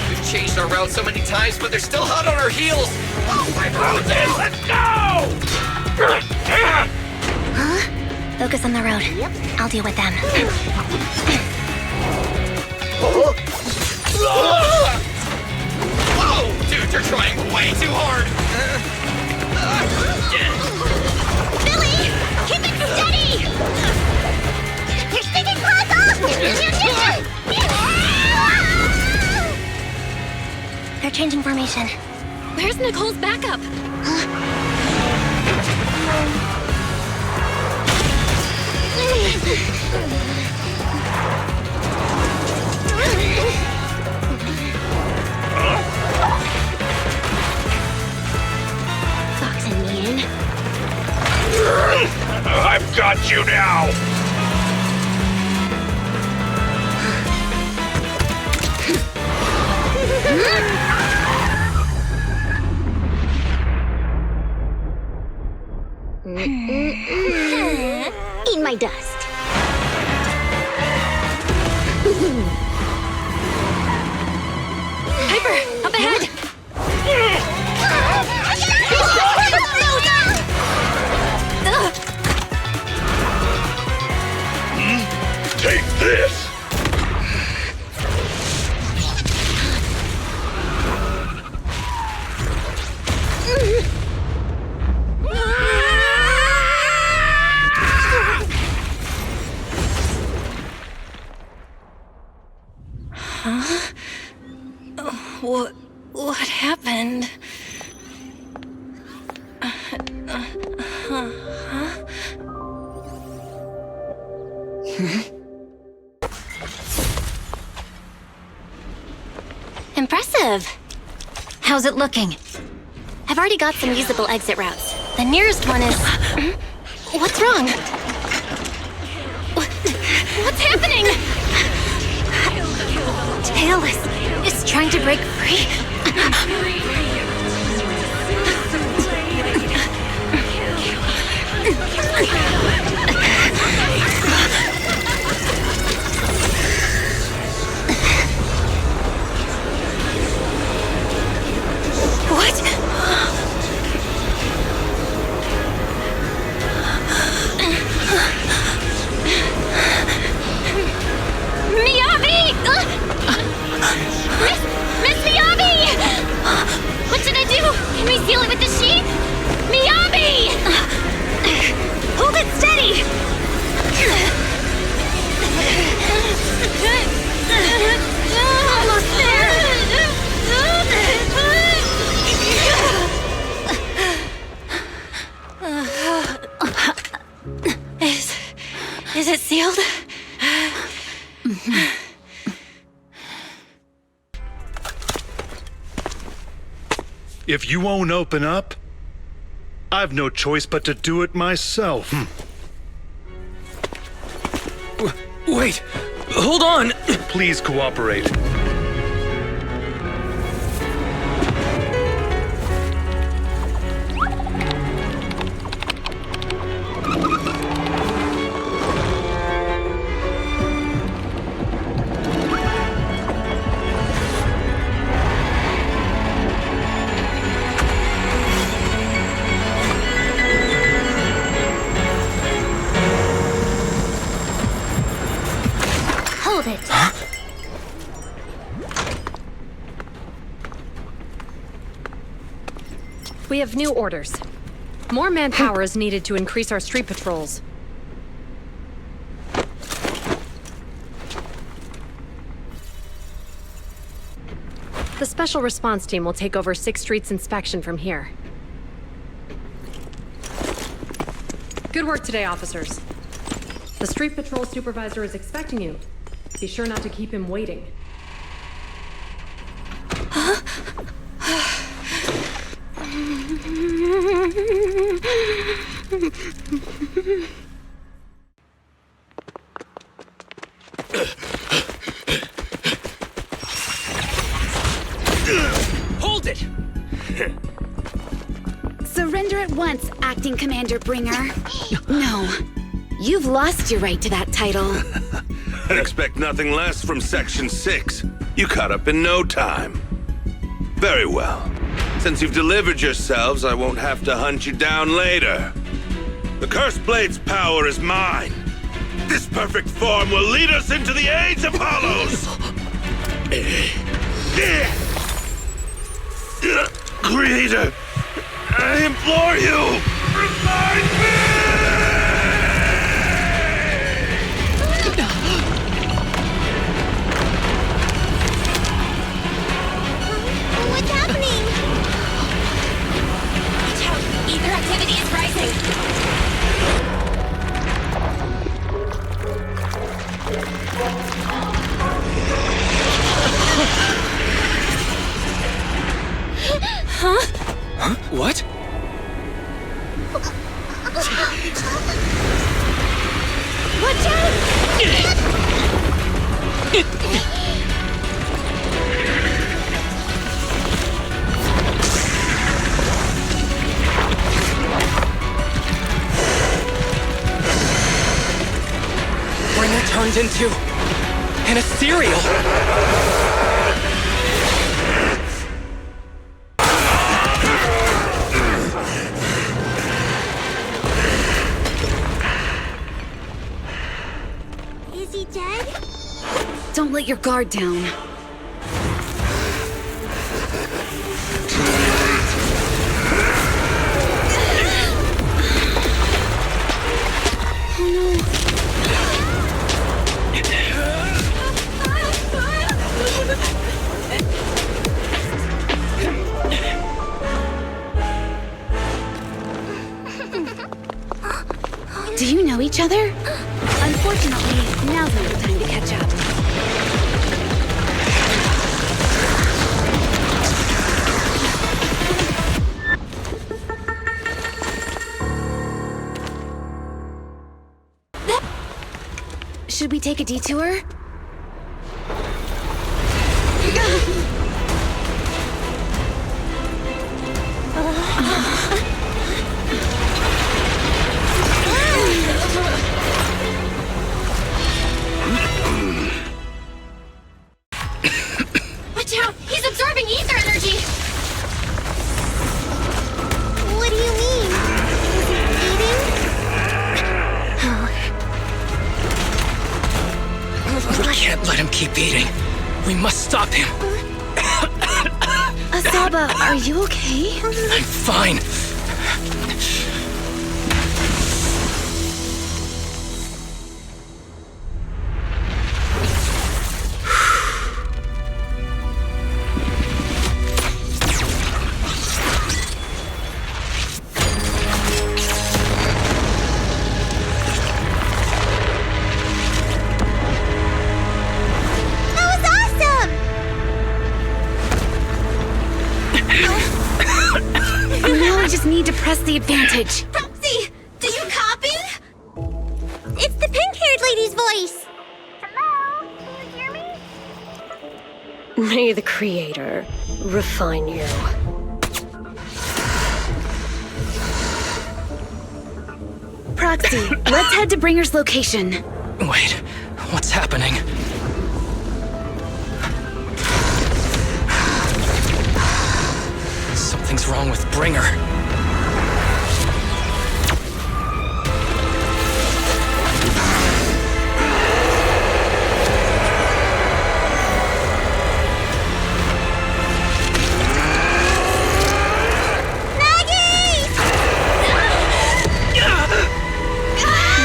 We've changed our route so many times, but they're still hot on our heels! Oh my God! Let's go! Huh? Focus on the road. Yep. I'll deal with them. Whoa! Dude, you're trying way too hard! Billy! Keep it steady! You're sticking claws off! They're changing formation. Where's Nicole's backup? Boxing me in. I've got you now! Eat my dust. Piper, up ahead! Take this! Huh? What happened? Impressive. How's it looking? I've already got some usable exit routes. The nearest one is... What's wrong? What's happening? Tailless is trying to break free. What? Miyabi! Miss Miyabi! What should I do? Can we seal it with the sheet? Miyabi! Hold it steady! Almost there! Is it sealed? If you won't open up, I've no choice but to do it myself. Wait! Hold on! Please cooperate. Hold it. Huh? We have new orders. More manpower is needed to increase our street patrols. The Special Response Team will take over 6th Street's inspection from here. Good work today, officers. The Street Patrol Supervisor is expecting you. Be sure not to keep him waiting. Hold it! Surrender at once, Acting Commander Bringer. No, you've lost your right to that title. I'd expect nothing less from Section 6. You caught up in no time. Very well. Since you've delivered yourselves, I won't have to hunt you down later. The Cursed Blade's power is mine. This perfect form will lead us into the age of hollows! Creator, I implore you, revive me! What's happening? Watch out! Ether activity is rising! Huh? Huh? What? Watch out! Bringer turned into an ethereal. Is he dead? Don't let your guard down. Do you know each other? Unfortunately, now's not the time to catch up. Should we take a detour? Watch out! He's absorbing ether energy! What do you mean? We can't let him keep eating. We must stop him. Asaba, are you okay? I'm fine. Now I just need to press the advantage. Roxy! Do you copy? It's the pink-haired lady's voice! Hello? Can you hear me? May the Creator refine you. Proxy, let's head to Bringer's location. Wait, what's happening? Something's wrong with Bringer.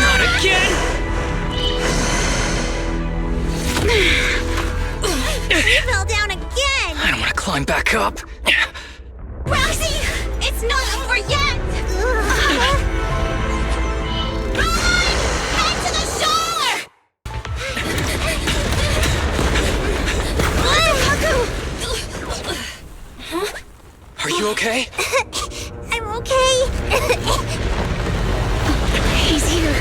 Not again! You fell down again! I don't want to climb back up. Roxy! It's not over yet! Perlman! Head to the shore! Are you okay? I'm okay. He's here.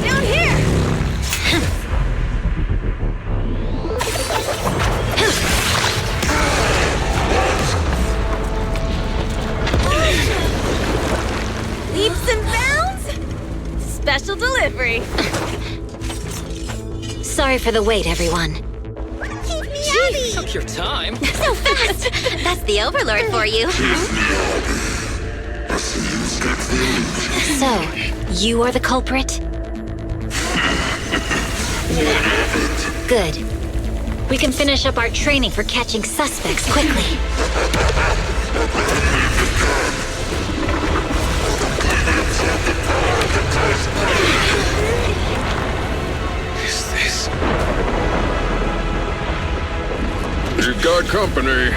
Down here! delivery. Sorry for the wait, everyone. Miyabi! Took your time. So fast! That's the Overlord for you. So, you are the culprit? Good. We can finish up our training for catching suspects quickly. Is this? You've got company.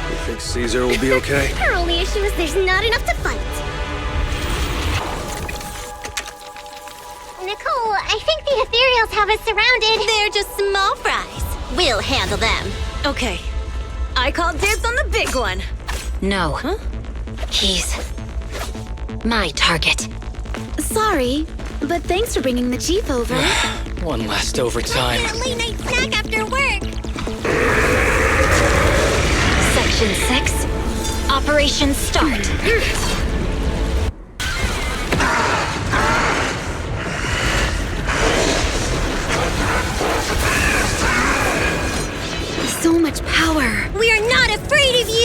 You think Caesar will be okay? Her only issue is there's not enough to fight. Nicole, I think the ethereals have us surrounded. They're just small fries. We'll handle them. Okay. I call dibs on the big one. No. Huh? He's my target. Sorry, but thanks for bringing the Chief over. One last overtime. Get a late night snack after work. Section 6. Operation start. So much power. We are not afraid of you!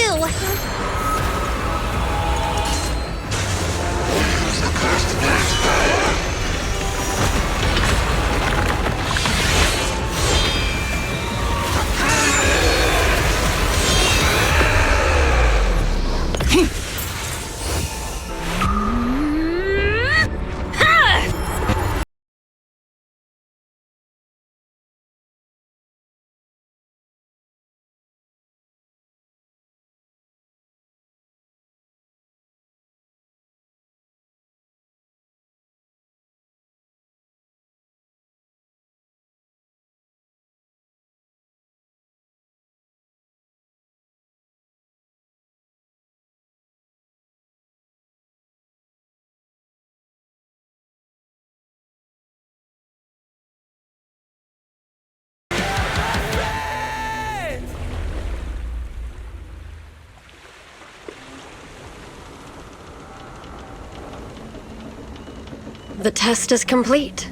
The test is complete.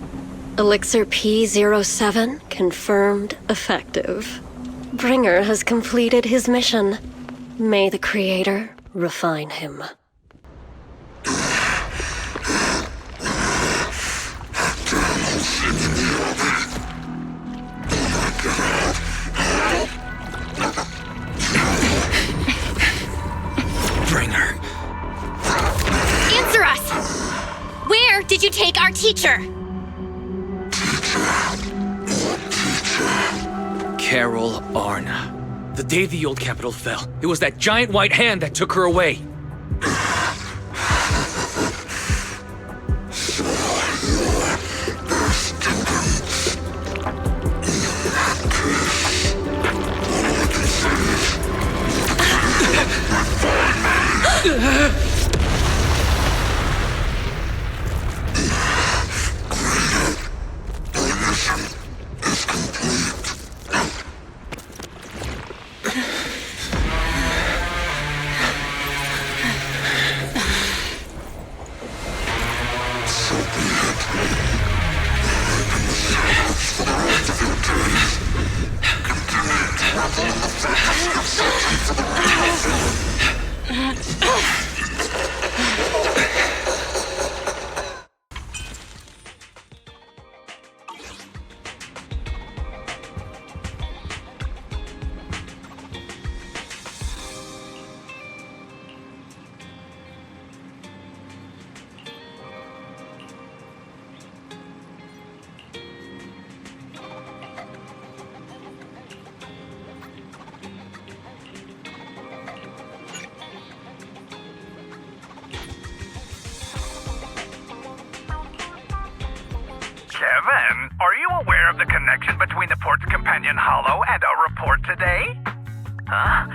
Elixir P07 confirmed effective. Bringer has completed his mission. May the Creator refine him. Bringer. Answer us! Where did you take our teacher? Carol Arna. The day the old capital fell, it was that giant white hand that took her away. Kevin, are you aware of the connection between the port's companion hollow and our report today? Huh?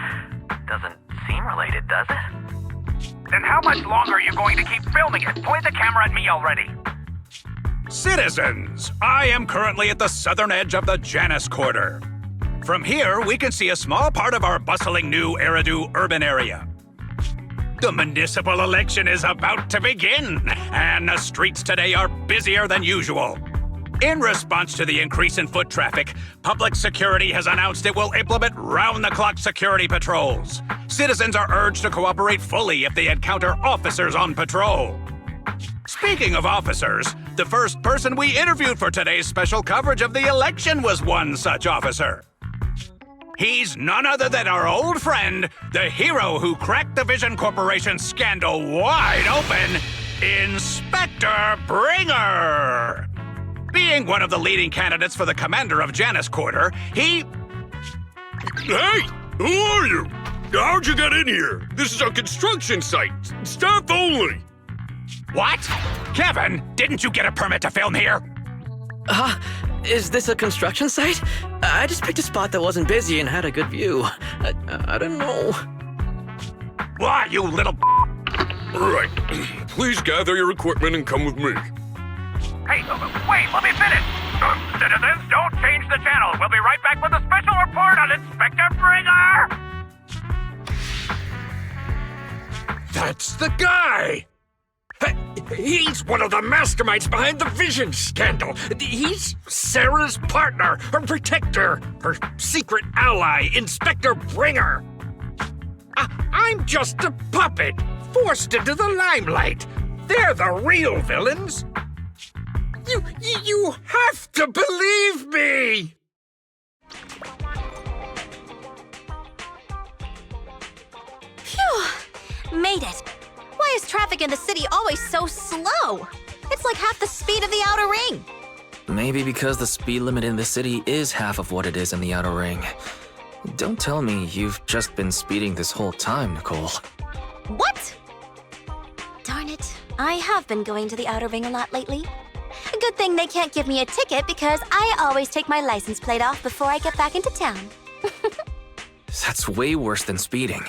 Doesn't seem related, does it? Then how much longer are you going to keep filming it? Point the camera at me already. Citizens, I am currently at the southern edge of the Janus Quarter. From here, we can see a small part of our bustling new Eridu urban area. The municipal election is about to begin, and the streets today are busier than usual. In response to the increase in foot traffic, public security has announced it will implement round-the-clock security patrols. Citizens are urged to cooperate fully if they encounter officers on patrol. Speaking of officers, the first person we interviewed for today's special coverage of the election was one such officer. He's none other than our old friend, the hero who cracked the Vision Corporation scandal wide open, Inspector Bringer! Being one of the leading candidates for the commander of Janus Quarter, he... Hey! Who are you? How'd you get in here? This is a construction site. Staff only. What? Kevin, didn't you get a permit to film here? Is this a construction site? I just picked a spot that wasn't busy and had a good view. I don't know. Why, you little... All right. Please gather your equipment and come with me. Hey, wait, let me finish! Citizens, don't change the channel! We'll be right back with a special report on Inspector Bringer! That's the guy! He's one of the masterminds behind the Vision scandal. He's Sarah's partner, her protector, her secret ally, Inspector Bringer. I'm just a puppet, forced into the limelight. They're the real villains. You have to believe me! Phew! Made it. Why is traffic in the city always so slow? It's like half the speed of the outer ring. Maybe because the speed limit in the city is half of what it is in the outer ring. Don't tell me you've just been speeding this whole time, Nicole. What? Darn it. I have been going to the outer ring a lot lately. A good thing they can't give me a ticket because I always take my license plate off before I get back into town. That's way worse than speeding.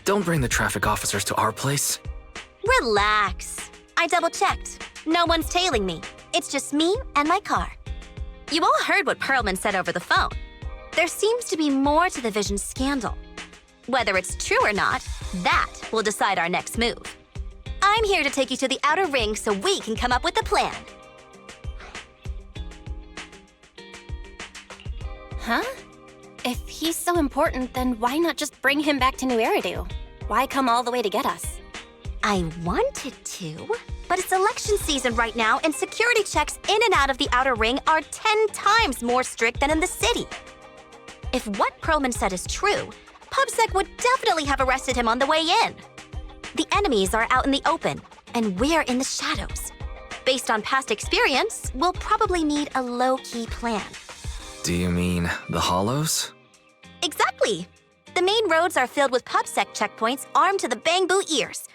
Don't bring the traffic officers to our place. Relax. I double-checked. No one's tailing me. It's just me and my car. You all heard what Perlman said over the phone. There seems to be more to the Vision scandal. Whether it's true or not, that will decide our next move. I'm here to take you to the outer ring so we can come up with a plan. Huh? If he's so important, then why not just bring him back to New Eridu? Why come all the way to get us? I wanted to, but it's election season right now, and security checks in and out of the outer ring are 10 times more strict than in the city. If what Perlman said is true, PubSec would definitely have arrested him on the way in. The enemies are out in the open, and we're in the shadows. Based on past experience, we'll probably need a low-key plan. Do you mean the Hollows? Exactly! The main roads are filled with PubSec checkpoints armed to the bang-boo ears.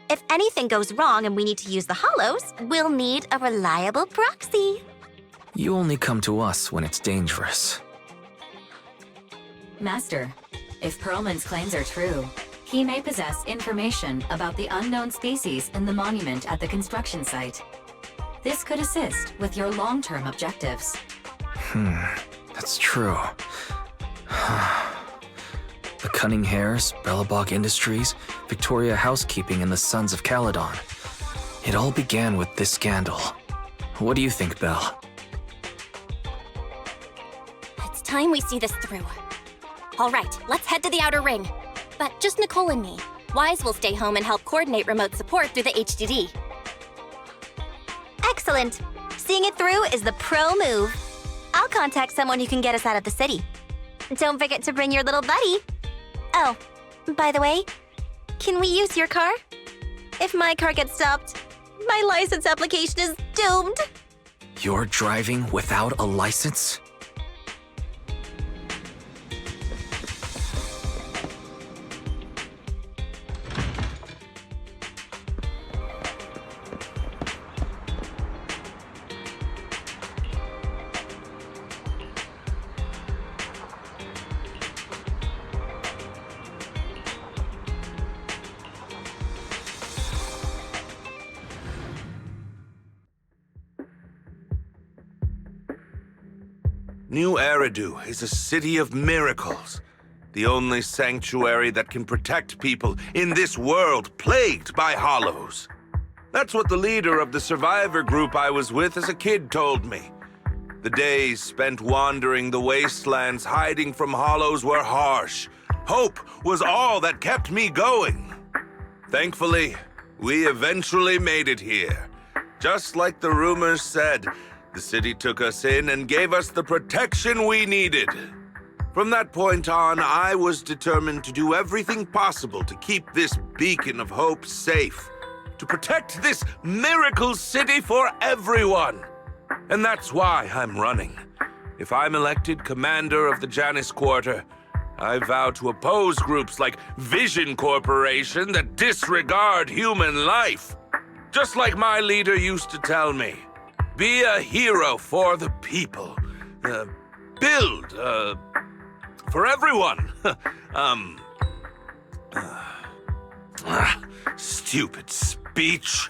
If anything goes wrong and we need to use the Hollows, we'll need a reliable proxy. You only come to us when it's dangerous. Master, if Perlman's claims are true, he may possess information about the unknown species in the monument at the construction site. This could assist with your long-term objectives. That's true. The Cunning Hares, Bellabog Industries, Victoria Housekeeping, and the Sons of Caledon. It all began with this scandal. What do you think, Belle? It's time we see this through. All right, let's head to the outer ring. But just Nicole and me. Wise will stay home and help coordinate remote support through the HDD. Excellent. Seeing it through is the pro move. I'll contact someone who can get us out of the city. Don't forget to bring your little buddy. Oh, by the way, can we use your car? If my car gets stopped, my license application is doomed. You're driving without a license? New Eridu is a city of miracles. The only sanctuary that can protect people in this world plagued by hollows. That's what the leader of the survivor group I was with as a kid told me. The days spent wandering the wastelands hiding from hollows were harsh. Hope was all that kept me going. Thankfully, we eventually made it here. Just like the rumors said, the city took us in and gave us the protection we needed. From that point on, I was determined to do everything possible to keep this beacon of hope safe, to protect this miracle city for everyone. And that's why I'm running. If I'm elected commander of the Janus Quarter, I vow to oppose groups like Vision Corporation that disregard human life. Just like my leader used to tell me. Be a hero for the people. Build, for everyone. Stupid speech.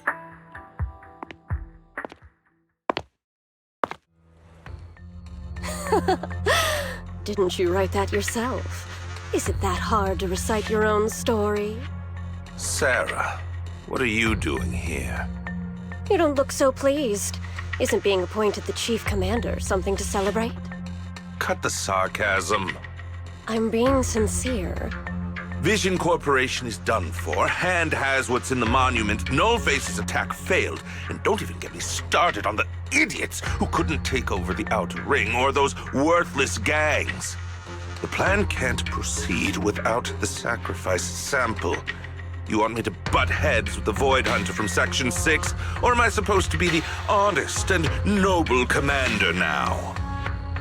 Didn't you write that yourself? Is it that hard to recite your own story? Sarah, what are you doing here? You don't look so pleased. Isn't being appointed the chief commander something to celebrate? Cut the sarcasm. I'm being sincere. Vision Corporation is done for. Hand has what's in the monument. Nullface's attack failed. And don't even get me started on the idiots who couldn't take over the Outer Ring or those worthless gangs. The plan can't proceed without the sacrifice sample. You want me to butt heads with the Void Hunter from Section 6? Or am I supposed to be the honest and noble commander now?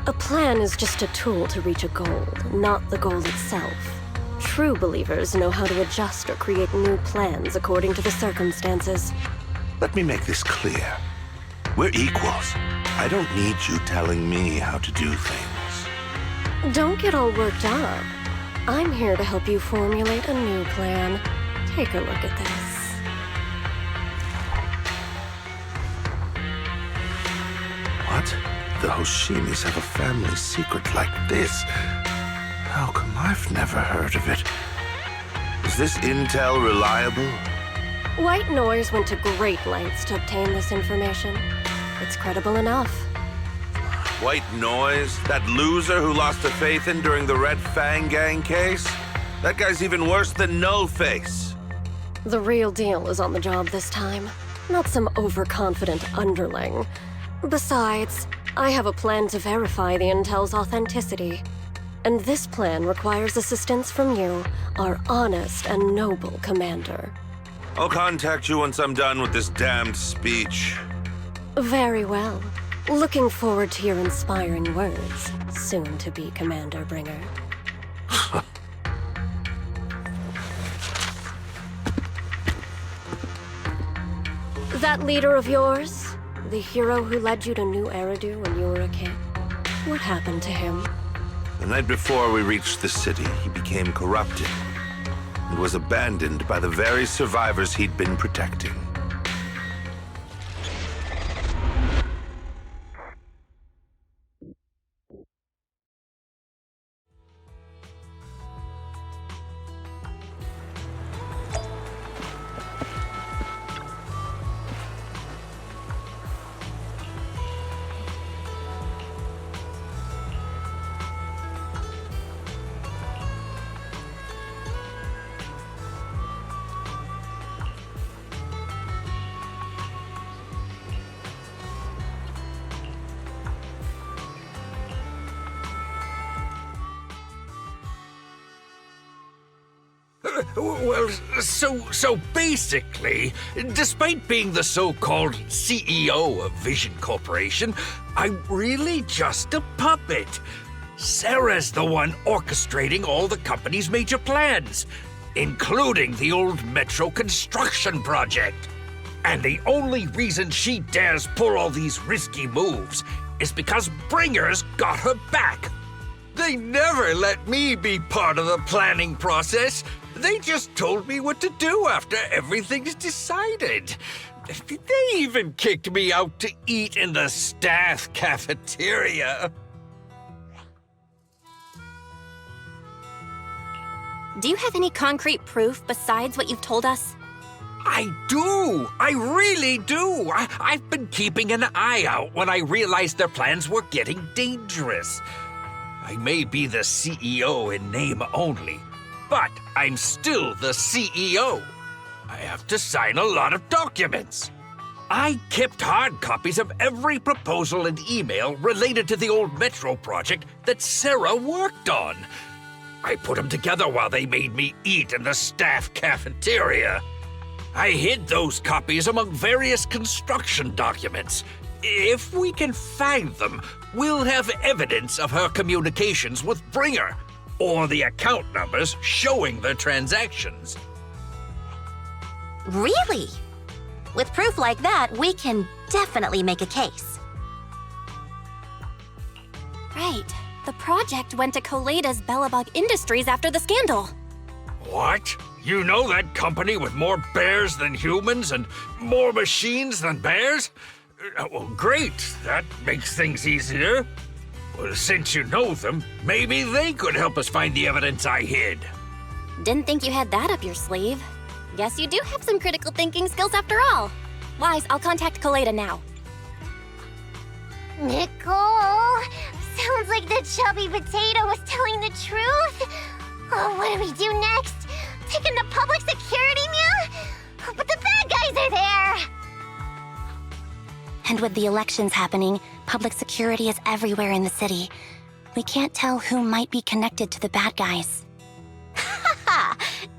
A plan is just a tool to reach a goal, not the goal itself. True believers know how to adjust or create new plans according to the circumstances. Let me make this clear. We're equals. I don't need you telling me how to do things. Don't get all worked up. I'm here to help you formulate a new plan. Take a look at this. What? The Hoshimis have a family secret like this? How come I've never heard of it? Is this intel reliable? White Noise went to great lengths to obtain this information. It's credible enough. White Noise? That loser who lost a faith in during the Red Fang Gang case? That guy's even worse than Nullface. The real deal is on the job this time, not some overconfident underling. Besides, I have a plan to verify the intel's authenticity. And this plan requires assistance from you, our honest and noble commander. I'll contact you once I'm done with this damned speech. Very well. Looking forward to your inspiring words, soon-to-be Commander Bringer. That leader of yours? The hero who led you to New Eridu when you were a kid? What happened to him? The night before we reached the city, he became corrupted and was abandoned by the very survivors he'd been protecting. Well, so basically, despite being the so-called CEO of Vision Corporation, I'm really just a puppet. Sarah's the one orchestrating all the company's major plans, including the old metro construction project. And the only reason she dares pull all these risky moves is because Bringer's got her back. They never let me be part of the planning process. They just told me what to do after everything's decided. They even kicked me out to eat in the staff cafeteria. Do you have any concrete proof besides what you've told us? I do! I really do! I've been keeping an eye out when I realized their plans were getting dangerous. I may be the CEO in name only, but I'm still the CEO. I have to sign a lot of documents. I kept hard copies of every proposal and email related to the old Metro project that Sarah worked on. I put them together while they made me eat in the staff cafeteria. I hid those copies among various construction documents. If we can find them, we'll have evidence of her communications with Bringer, or the account numbers showing the transactions. Really? With proof like that, we can definitely make a case. Right. The project went to Koleda's Bellabog Industries after the scandal. What? You know that company with more bears than humans and more machines than bears? Well, great. That makes things easier. Well, since you know them, maybe they could help us find the evidence I hid. Didn't think you had that up your sleeve. Guess you do have some critical thinking skills after all. Wise, I'll contact Koleda now. Nicole! Sounds like the chubby potato was telling the truth. Oh, what do we do next? Take him to public security, Mia? But the bad guys are there! And with the elections happening, public security is everywhere in the city. We can't tell who might be connected to the bad guys. Haha!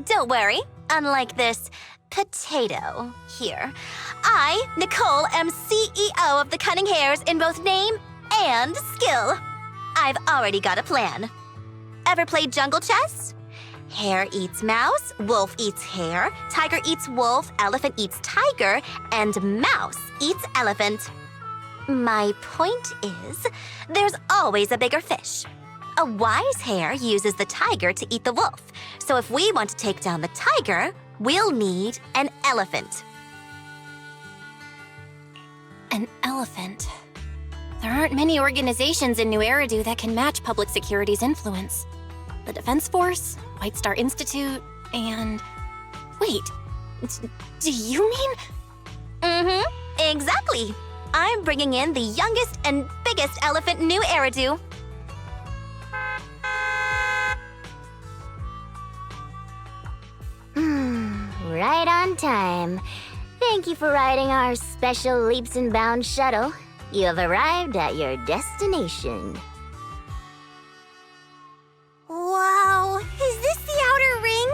Don't worry. Unlike this potato here, I, Nicole, am CEO of the Cunning Hares in both name and skill. I've already got a plan. Ever played jungle chess? Hare eats mouse, wolf eats hare, tiger eats wolf, elephant eats tiger, and mouse eats elephant. My point is, there's always a bigger fish. A wise hare uses the tiger to eat the wolf. So if we want to take down the tiger, we'll need an elephant. An elephant. There aren't many organizations in New Eridu that can match public security's influence. The Defense Force, White Star Institute, and... Wait, do you mean... Mm-hmm, exactly. I'm bringing in the youngest and biggest elephant in New Eridu. Right on time. Thank you for riding our special leaps and bounds shuttle. You have arrived at your destination. Wow, is this the outer ring?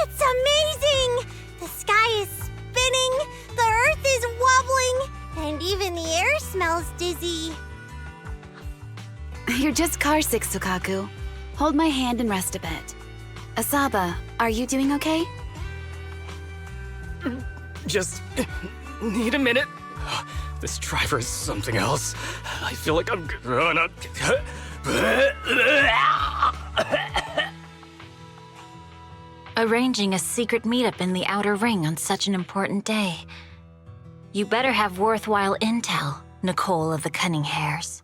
It's amazing! The sky is spinning, the earth is wobbling, and even the air smells dizzy. You're just carsick, Sukaku. Hold my hand and rest a bit. Asaba, are you doing okay? Just need a minute. This driver is something else. I feel like I'm gonna... Arranging a secret meetup in the Outer Ring on such an important day. You better have worthwhile intel, Nicole of the Cunning Hares.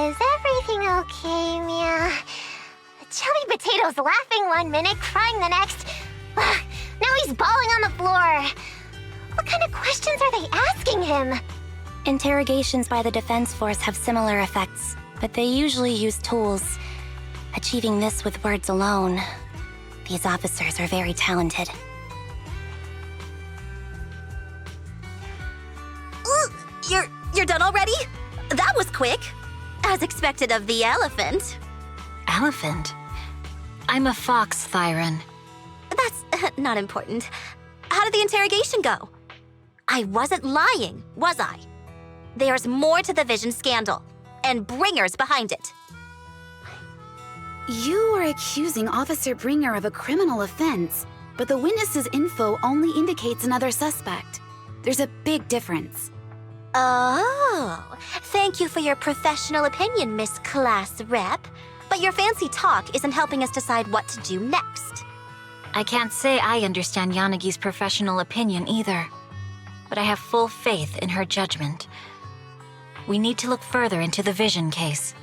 Is everything okay, Mia? Chubby Potato's laughing one minute, crying the next. Now he's bawling on the floor. What kind of questions are they asking him? Interrogations by the Defense Force have similar effects, but they usually use tools. Achieving this with words alone. These officers are very talented. You're done already? That was quick. As expected of the elephant. Elephant? I'm a fox, Thyron. That's not important. How did the interrogation go? I wasn't lying, was I? There's more to the Vision scandal, and Bringer's behind it. You are accusing Officer Bringer of a criminal offense, but the witness's info only indicates another suspect. There's a big difference. Oh, thank you for your professional opinion, Miss Class Rep. But your fancy talk isn't helping us decide what to do next. I can't say I understand Yanagi's professional opinion either, but I have full faith in her judgment. We need to look further into the Vision case.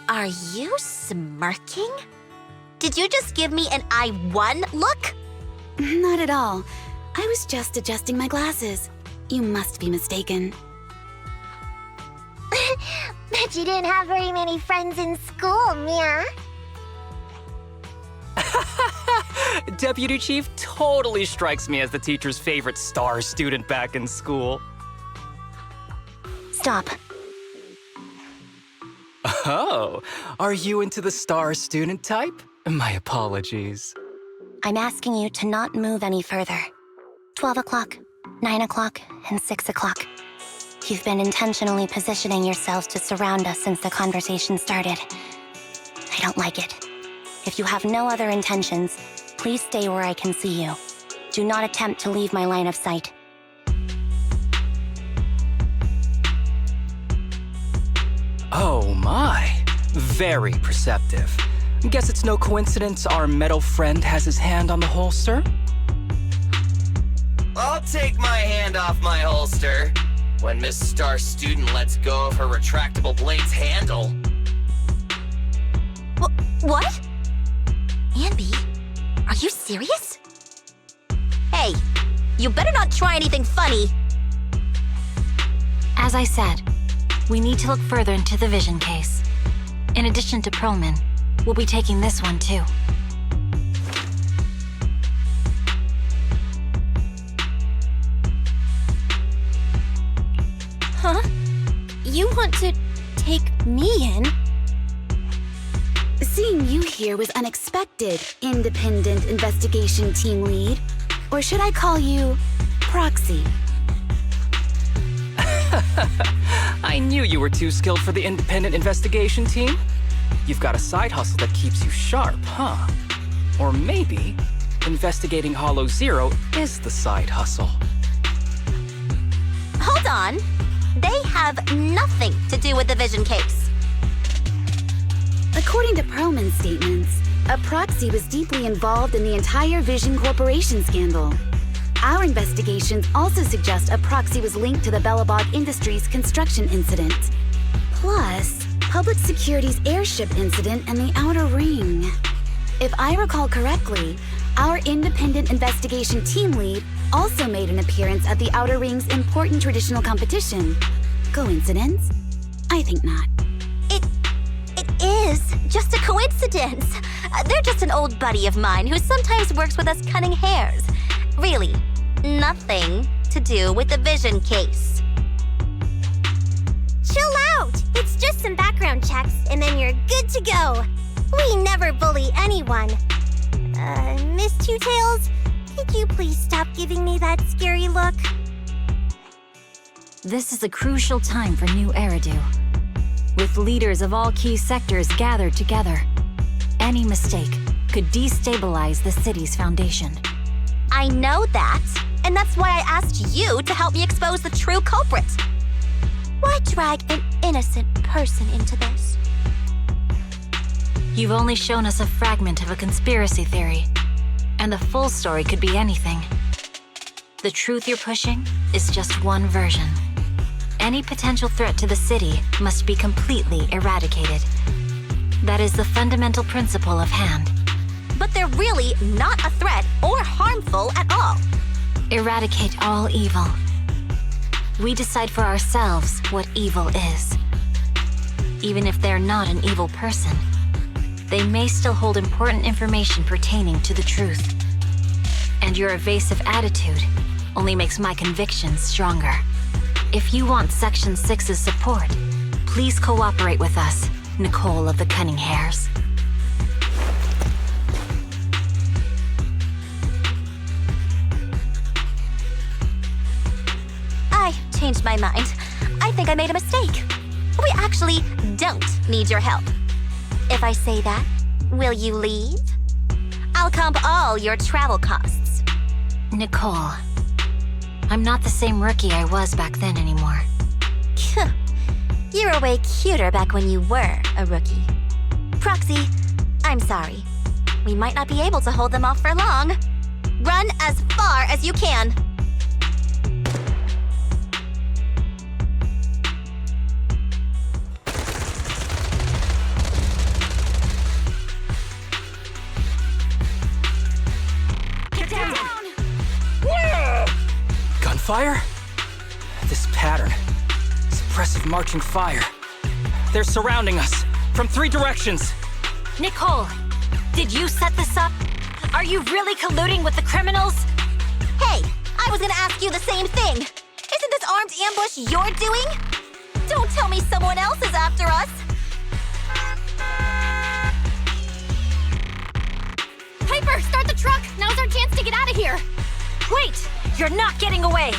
Are you smirking? Did you just give me an I won look? Not at all. I was just adjusting my glasses. You must be mistaken. Bet you didn't have very many friends in school, Mia. Deputy Chief totally strikes me as the teacher's favorite star student back in school. Stop. Oh, are you into the star student type? My apologies. I'm asking you to not move any further. 12 o'clock, 9 o'clock, and 6 o'clock. You've been intentionally positioning yourselves to surround us since the conversation started. I don't like it. If you have no other intentions, please stay where I can see you. Do not attempt to leave my line of sight. Oh my, very perceptive. Guess it's no coincidence our metal friend has his hand on the holster? I'll take my hand off my holster when Miss Star Student lets go of her retractable blade's handle. What? Anby, are you serious? Hey, you better not try anything funny. As I said, we need to look further into the Vision case. In addition to Perlman, we'll be taking this one too. Huh? You want to take me in? Seeing you here was unexpected, Independent Investigation Team Lead. Or should I call you Proxy? I knew you were too skilled for the Independent Investigation Team. You've got a side hustle that keeps you sharp, huh? Or maybe investigating Hollow Zero is the side hustle. Hold on. They have nothing to do with the Vision case. According to Perlman's statements, a proxy was deeply involved in the entire Vision Corporation scandal. Our investigations also suggest a proxy was linked to the Bellabog Industries construction incident. Plus, Public Security's airship incident and the Outer Ring. If I recall correctly, our Independent Investigation Team Lead also made an appearance at the Outer Ring's important traditional competition. Coincidence? I think not. It is just a coincidence. They're just an old buddy of mine who sometimes works with us cutting hairs. Really, nothing to do with the Vision case. Chill out! It's just some background checks, and then you're good to go. We never bully anyone. Miss Two Tails, could you please stop giving me that scary look? This is a crucial time for New Eridu. With leaders of all key sectors gathered together, any mistake could destabilize the city's foundation. I know that, and that's why I asked you to help me expose the true culprit. Why drag an innocent person into this? You've only shown us a fragment of a conspiracy theory, and the full story could be anything. The truth you're pushing is just one version. Any potential threat to the city must be completely eradicated. That is the fundamental principle of hand. But they're really not a threat or harmful at all. Eradicate all evil. We decide for ourselves what evil is. Even if they're not an evil person, they may still hold important information pertaining to the truth. And your evasive attitude only makes my convictions stronger. If you want Section 6's support, please cooperate with us, Nicole of the Cunning Hairs. I changed my mind. I think I made a mistake. We actually don't need your help. If I say that, will you leave? I'll comp all your travel costs. Nicole, I'm not the same rookie I was back then anymore. You were way cuter back when you were a rookie. Proxy, I'm sorry. We might not be able to hold them off for long. Run as far as you can. Get down! Gunfire? This pattern. Suppressive marching fire. They're surrounding us from 3 directions. Nicole, did you set this up? Are you really colluding with the criminals? Hey, I was gonna ask you the same thing. Isn't this armed ambush you're doing? Don't tell me someone else is after us. Piper, start the truck! Now's our chance to get out of here! Wait! You're not getting away!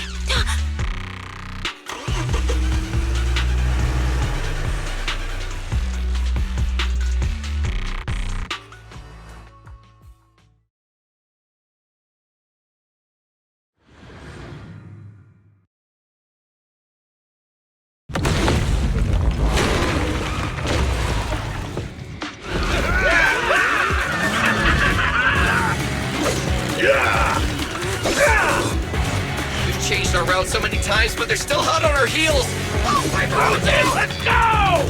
We've changed our route so many times, but they're still hot on our heels! Oh my mountain! Let's go!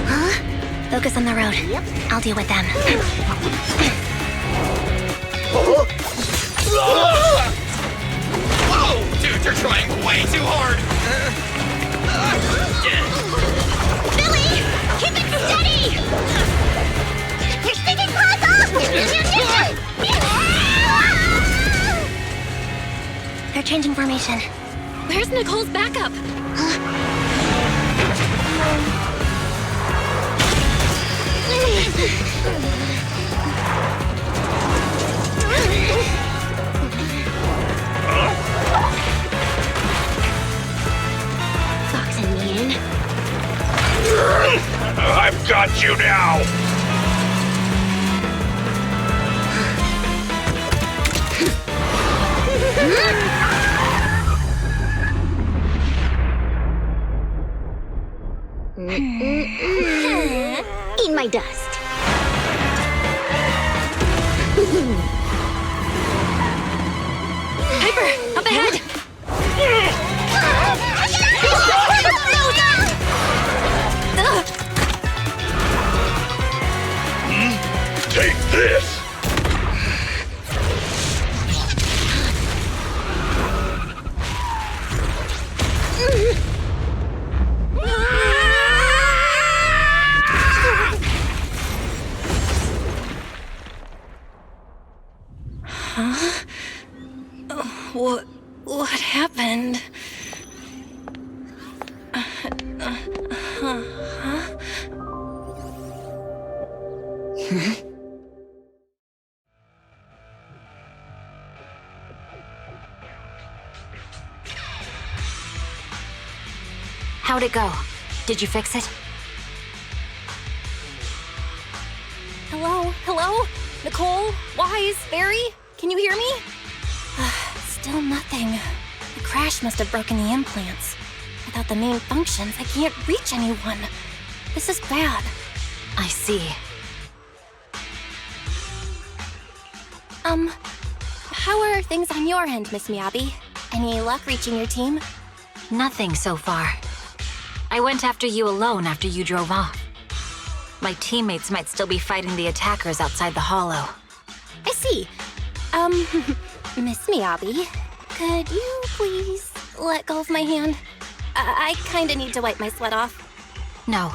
Huh? Focus on the road. Yep. I'll deal with them. Whoa! Dude, you're trying way too hard! Billy! Keep it steady! You're sticking claws off! They're changing formation. Where's Nicole's backup? Foxing me in. I've got you now! Eat my dust. Piper, up ahead! Take this! Huh? What happened? How'd it go? Did you fix it? Hello? Hello? Nicole? Wise? Barry? Can you hear me? Still nothing. The crash must have broken the implants. Without the main functions, I can't reach anyone. This is bad. I see. How are things on your end, Miss Miyabi? Any luck reaching your team? Nothing so far. I went after you alone after you drove off. My teammates might still be fighting the attackers outside the hollow. I see. Miss Miyabi, could you please let go of my hand? I kinda need to wipe my sweat off. No.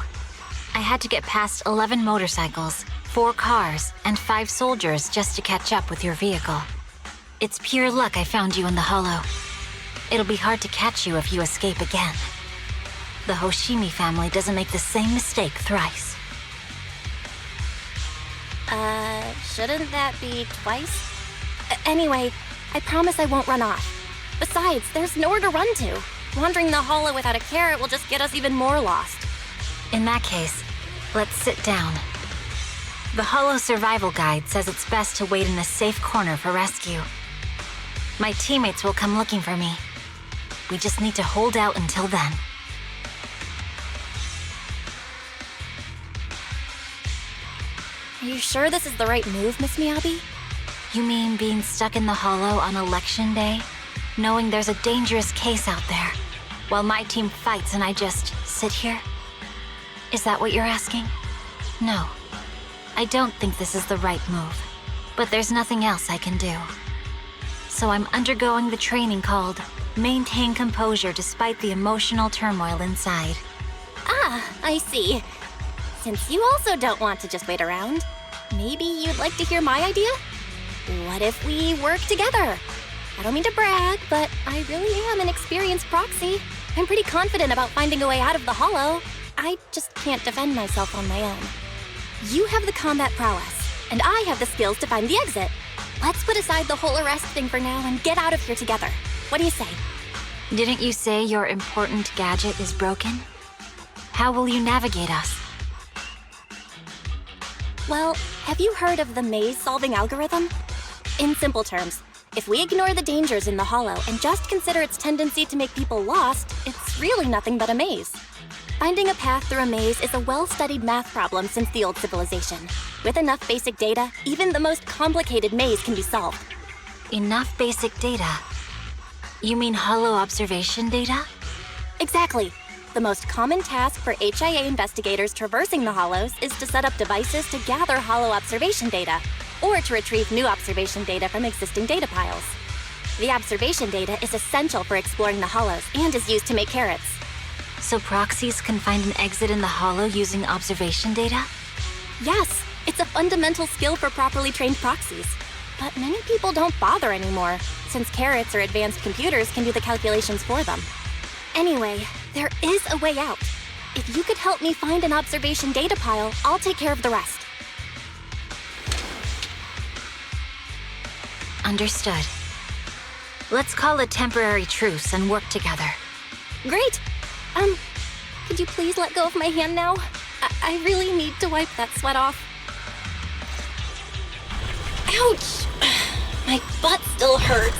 I had to get past 11 motorcycles, 4 cars, and 5 soldiers just to catch up with your vehicle. It's pure luck I found you in the hollow. It'll be hard to catch you if you escape again. The Hoshimi family doesn't make the same mistake thrice. Shouldn't that be twice? Anyway, I promise I won't run off. Besides, there's nowhere to run to. Wandering the hollow without a carrot will just get us even more lost. In that case, let's sit down. The hollow survival guide says it's best to wait in a safe corner for rescue. My teammates will come looking for me. We just need to hold out until then. Are you sure this is the right move, Miss Miyabi? You mean being stuck in the hollow on election day? Knowing there's a dangerous case out there, while my team fights and I just sit here? Is that what you're asking? No. I don't think this is the right move, but there's nothing else I can do. So I'm undergoing the training called Maintain Composure Despite the Emotional Turmoil Inside. Ah, I see. Since you also don't want to just wait around, maybe you'd like to hear my idea? What if we work together? I don't mean to brag, but I really am an experienced proxy. I'm pretty confident about finding a way out of the hollow. I just can't defend myself on my own. You have the combat prowess, and I have the skills to find the exit. Let's put aside the whole arrest thing for now and get out of here together. What do you say? Didn't you say your important gadget is broken? How will you navigate us? Well, have you heard of the maze-solving algorithm? In simple terms, if we ignore the dangers in the hollow and just consider its tendency to make people lost, it's really nothing but a maze. Finding a path through a maze is a well-studied math problem since the old civilization. With enough basic data, even the most complicated maze can be solved. Enough basic data? You mean hollow observation data? Exactly. The most common task for HIA investigators traversing the hollows is to set up devices to gather hollow observation data, or to retrieve new observation data from existing data piles. The observation data is essential for exploring the hollows and is used to make carrots. So proxies can find an exit in the hollow using observation data? Yes, it's a fundamental skill for properly trained proxies. But many people don't bother anymore, since carrots or advanced computers can do the calculations for them. Anyway, there is a way out. If you could help me find an observation data pile, I'll take care of the rest. Understood. Let's call a temporary truce and work together. Great! Could you please let go of my hand now? I really need to wipe that sweat off. Ouch! My butt still hurts.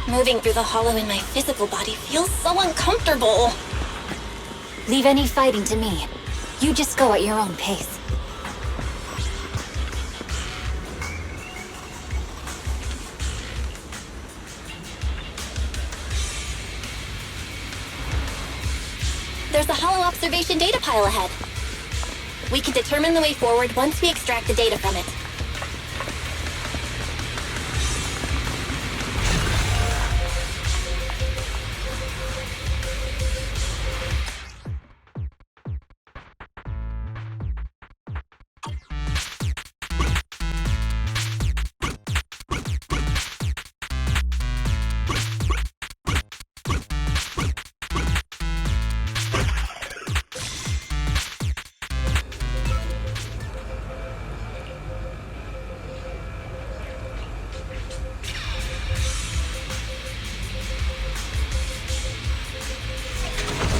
Moving through the hollow in my physical body feels so uncomfortable. Leave any fighting to me. You just go at your own pace. There's a hollow observation data pile ahead. We can determine the way forward once we extract the data from it.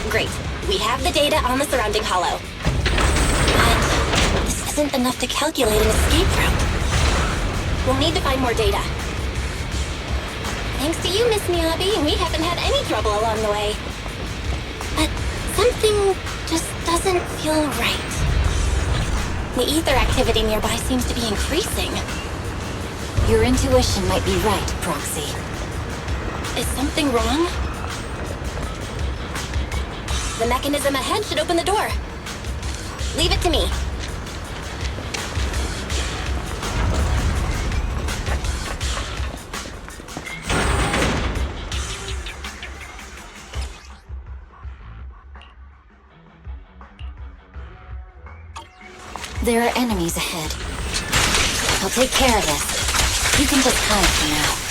Great. We have the data on the surrounding hollow. But this isn't enough to calculate an escape route. We'll need to find more data. Thanks to you, Miss Miyabi, we haven't had any trouble along the way. But something just doesn't feel right. The ether activity nearby seems to be increasing. Your intuition might be right, Proxy. Is something wrong? The mechanism ahead should open the door. Leave it to me. There are enemies ahead. I'll take care of this. You can just hide for now.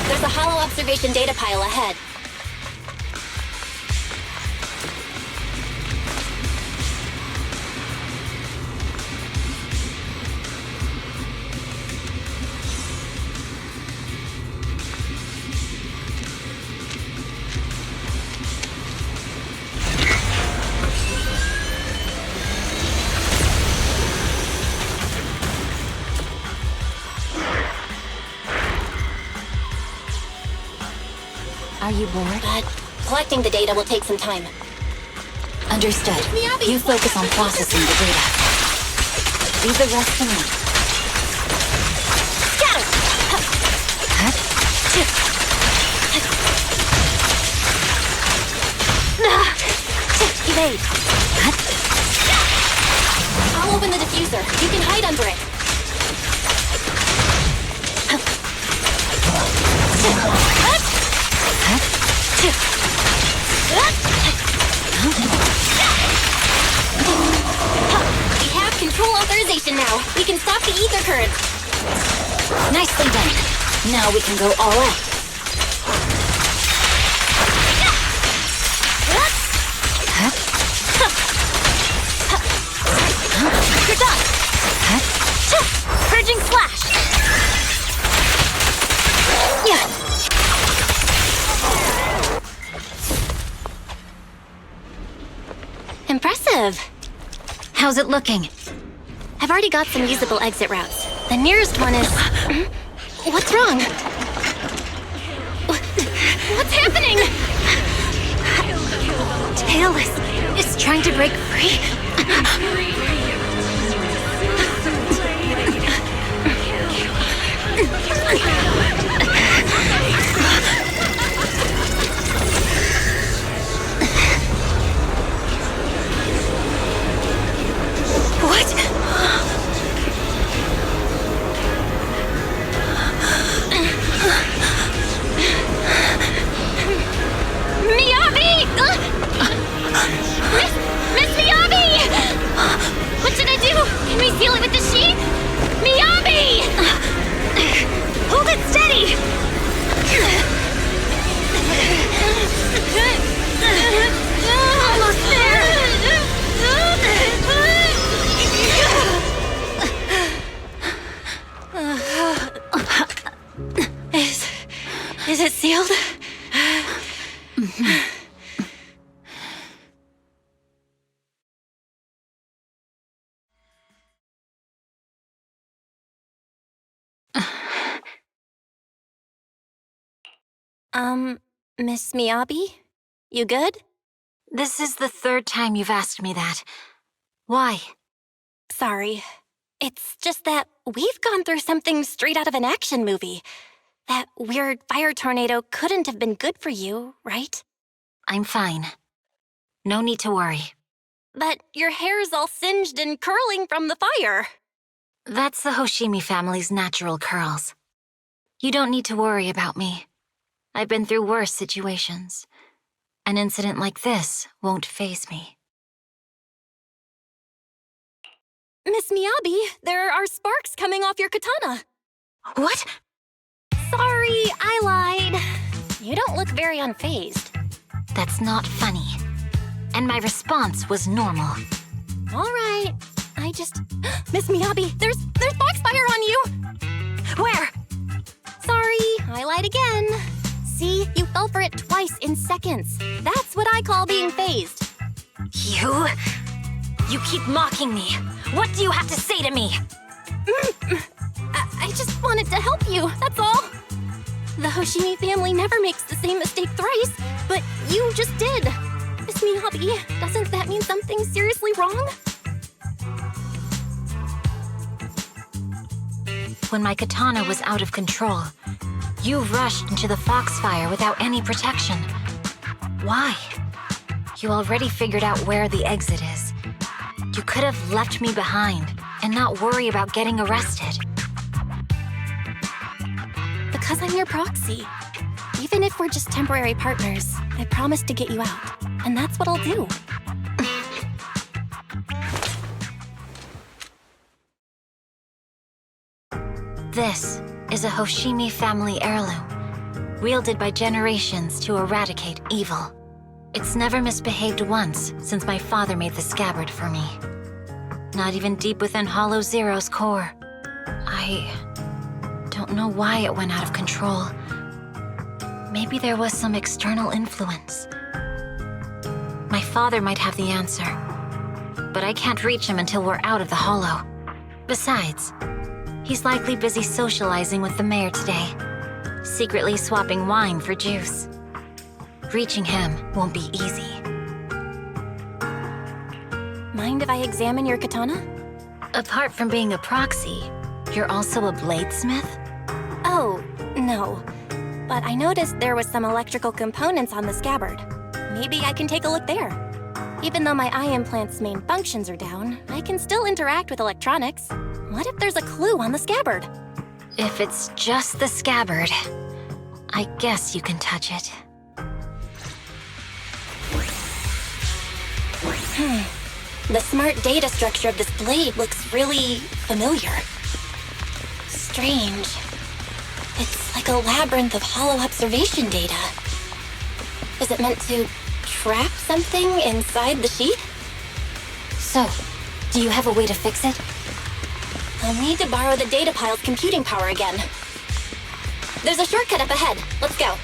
There's a hollow observation data pile ahead. Are you bored? But collecting the data will take some time. Understood. Miyabi! You focus on processing the data. Leave the rest to me. Scatter! Evade! I'll open the diffuser. You can hide under it. We have control authorization now. We can stop the ether current. Nicely done. Now we can go all out. You're done. Purging slash. Yeah. Impressive. How's it looking? I've already got some usable exit routes. The nearest one is... What's wrong? What's happening? Tailless is trying to break free. What? Miyabi! Miss Miyabi! What should I do? Can we seal it with the sheet? Miyabi! Hold it steady! Almost there! Is it sealed? Miss Miyabi? You good? This is the third time you've asked me that. Why? Sorry. It's just that we've gone through something straight out of an action movie. That weird fire tornado couldn't have been good for you, right? I'm fine. No need to worry. But your hair's all singed and curling from the fire. That's the Hoshimi family's natural curls. You don't need to worry about me. I've been through worse situations. An incident like this won't faze me. Miss Miyabi, there are sparks coming off your katana. What? Sorry, I lied. You don't look very unfazed. That's not funny. And my response was normal. All right. I just... Miss Miyabi, there's foxfire on you! Where? Sorry, I lied again. See, you fell for it twice in seconds. That's what I call being phased. You? You keep mocking me. What do you have to say to me? I just wanted to help you, that's all. The Hoshimi family never makes the same mistake thrice, but you just did. Miss Miyabi, doesn't that mean something seriously wrong? When my katana was out of control, you rushed into the foxfire without any protection. Why? You already figured out where the exit is. You could have left me behind and not worry about getting arrested. Because I'm your proxy. Even if we're just temporary partners, I promise to get you out. And that's what I'll do. This is a Hoshimi family heirloom, wielded by generations to eradicate evil. It's never misbehaved once since my father made the scabbard for me. Not even deep within Hollow Zero's core. I don't know why it went out of control. Maybe there was some external influence. My father might have the answer, but I can't reach him until we're out of the Hollow. Besides, he's likely busy socializing with the mayor today, secretly swapping wine for juice. Reaching him won't be easy. Mind if I examine your katana? Apart from being a proxy, you're also a bladesmith? Oh, no. But I noticed there was some electrical components on the scabbard. Maybe I can take a look there. Even though my eye implant's main functions are down, I can still interact with electronics. What if there's a clue on the scabbard? If it's just the scabbard, I guess you can touch it. The smart data structure of this blade looks really familiar. Strange. It's like a labyrinth of hollow observation data. Is it meant to trap something inside the sheet? So, do you have a way to fix it? I'll need to borrow the data pile's computing power again. There's a shortcut up ahead. Let's go.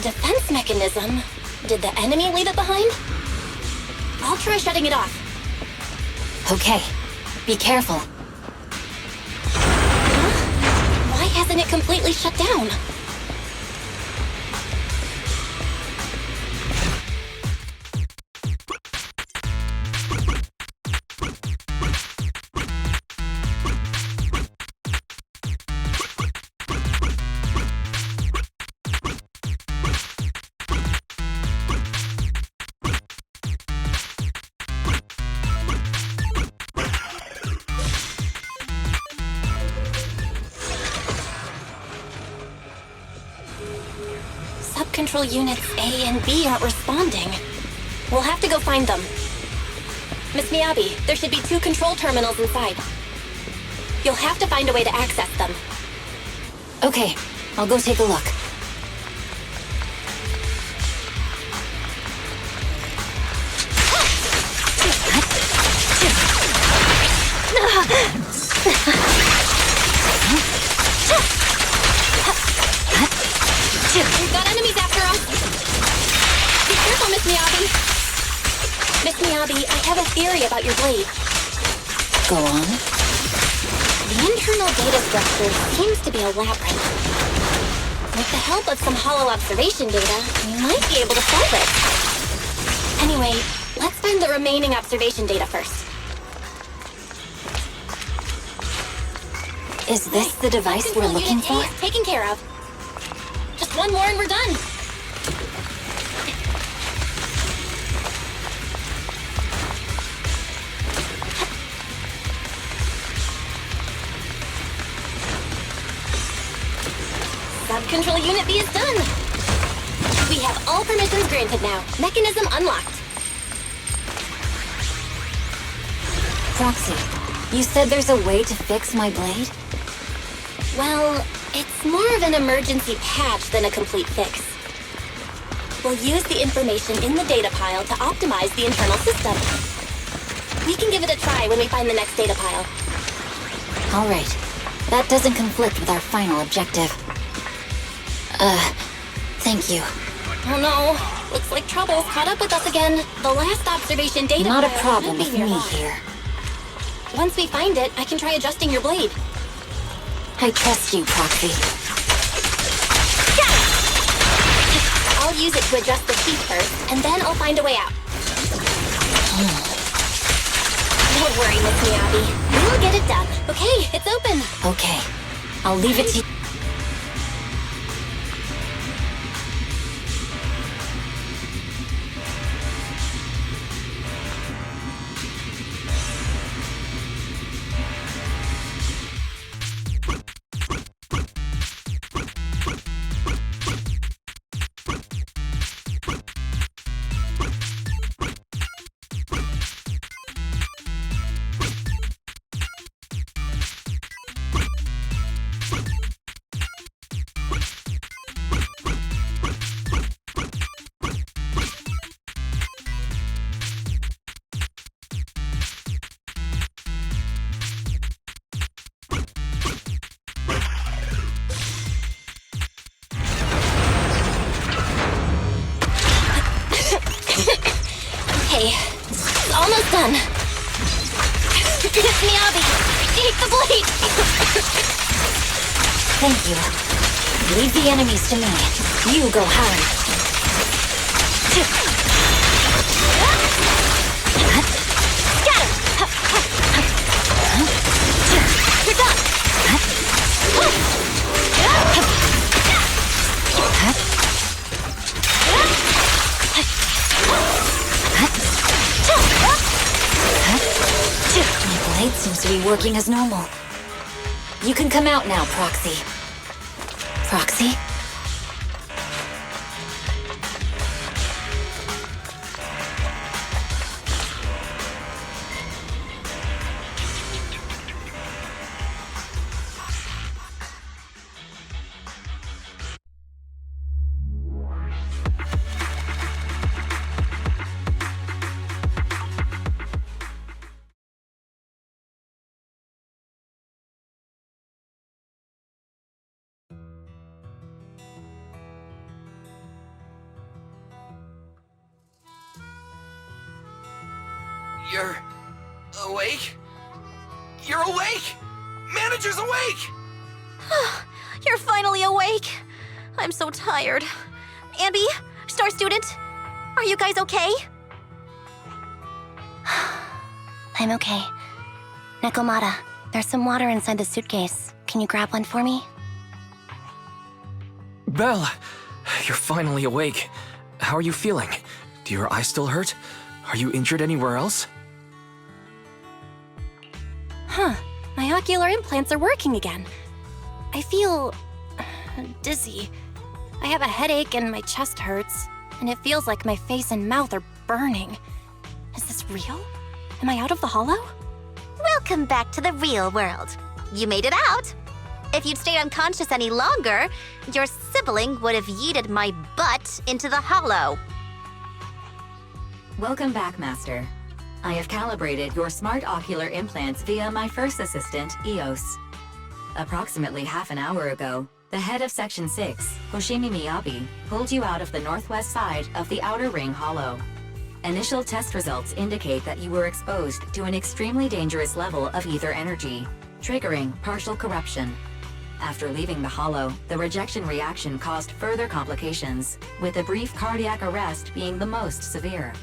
Defense mechanism? Did the enemy leave it behind? I'll try shutting it off. Okay, be careful. Huh? Why hasn't it completely shut down? Control units A and B aren't responding. We'll have to go find them. Miss Miyabi, there should be 2 control terminals inside. You'll have to find a way to access them. Okay, I'll go take a look. We've got enemies after us! Be careful, Miss Miyabi! Miss Miyabi, I have a theory about your blade. Go on. The internal data structure seems to be a labyrinth. With the help of some hollow observation data, we might be able to solve it. Anyway, let's find the remaining observation data first. Is this the device we're looking for? Taken care of. Just one more and we're done. Sub-control unit B is done. We have all permissions granted now. Mechanism unlocked. Proxy, you said there's a way to fix my blade? Well, it's more of an emergency patch than a complete fix. We'll use the information in the data pile to optimize the internal system. We can give it a try when we find the next data pile. All right. That doesn't conflict with our final objective. Thank you. Oh no, looks like trouble's caught up with us again. The last observation data Not a pile problem should with be me nearby. here. Once we find it, I can try adjusting your blade. I trust you, Proxy. I'll use it to adjust the teeth first, and then I'll find a way out. Don't worry, Miss Miyabi. We'll get it done. Okay, it's open. Okay. I'll leave it to you. Okay, it's almost done. Miss Miyabi, take the blade! Thank you. Leave the enemies to me. You go hard. You're done! My blade seems to be working as normal. You can come out now, Proxy. Proxy? You're awake? You're awake! Manager's awake! You're finally awake. I'm so tired. Ambi, Star Student, are you guys okay? I'm okay. Nekomata, there's some water inside the suitcase. Can you grab one for me? Belle, you're finally awake. How are you feeling? Do your eyes still hurt? Are you injured anywhere else? Huh. My ocular implants are working again. I feel dizzy. I have a headache and my chest hurts, and it feels like my face and mouth are burning. Is this real? Am I out of the hollow? Welcome back to the real world. You made it out. If you'd stayed unconscious any longer, your sibling would have yeeted my butt into the hollow. Welcome back, Master. I have calibrated your smart ocular implants via my first assistant, EOS. Approximately half an hour ago, the head of Section 6, Hoshimi Miyabi, pulled you out of the northwest side of the Outer Ring Hollow. Initial test results indicate that you were exposed to an extremely dangerous level of ether energy, triggering partial corruption. After leaving the Hollow, the rejection reaction caused further complications, with a brief cardiac arrest being the most severe.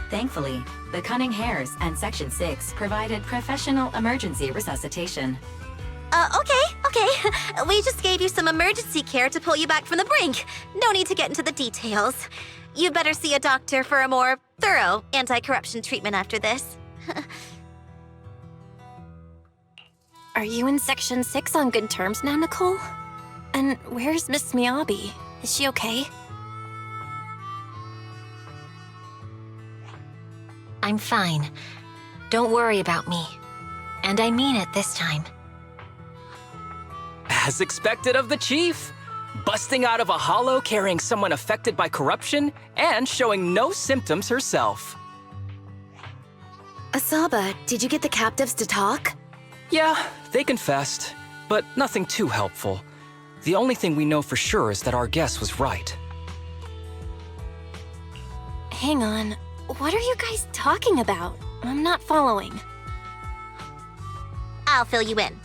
Thankfully, the Cunning Hares and Section 6 provided professional emergency resuscitation. Okay. We just gave you some emergency care to pull you back from the brink. No need to get into the details. You better see a doctor for a more thorough anti-corruption treatment after this. Are you in Section 6 on good terms now, Nicole? And where's Miss Miyabi? Is she okay? I'm fine. Don't worry about me. And I mean it this time. As expected of the chief. Busting out of a hollow carrying someone affected by corruption and showing no symptoms herself. Asaba, did you get the captives to talk? Yeah, they confessed, but nothing too helpful. The only thing we know for sure is that our guess was right. Hang on. What are you guys talking about? I'm not following. I'll fill you in.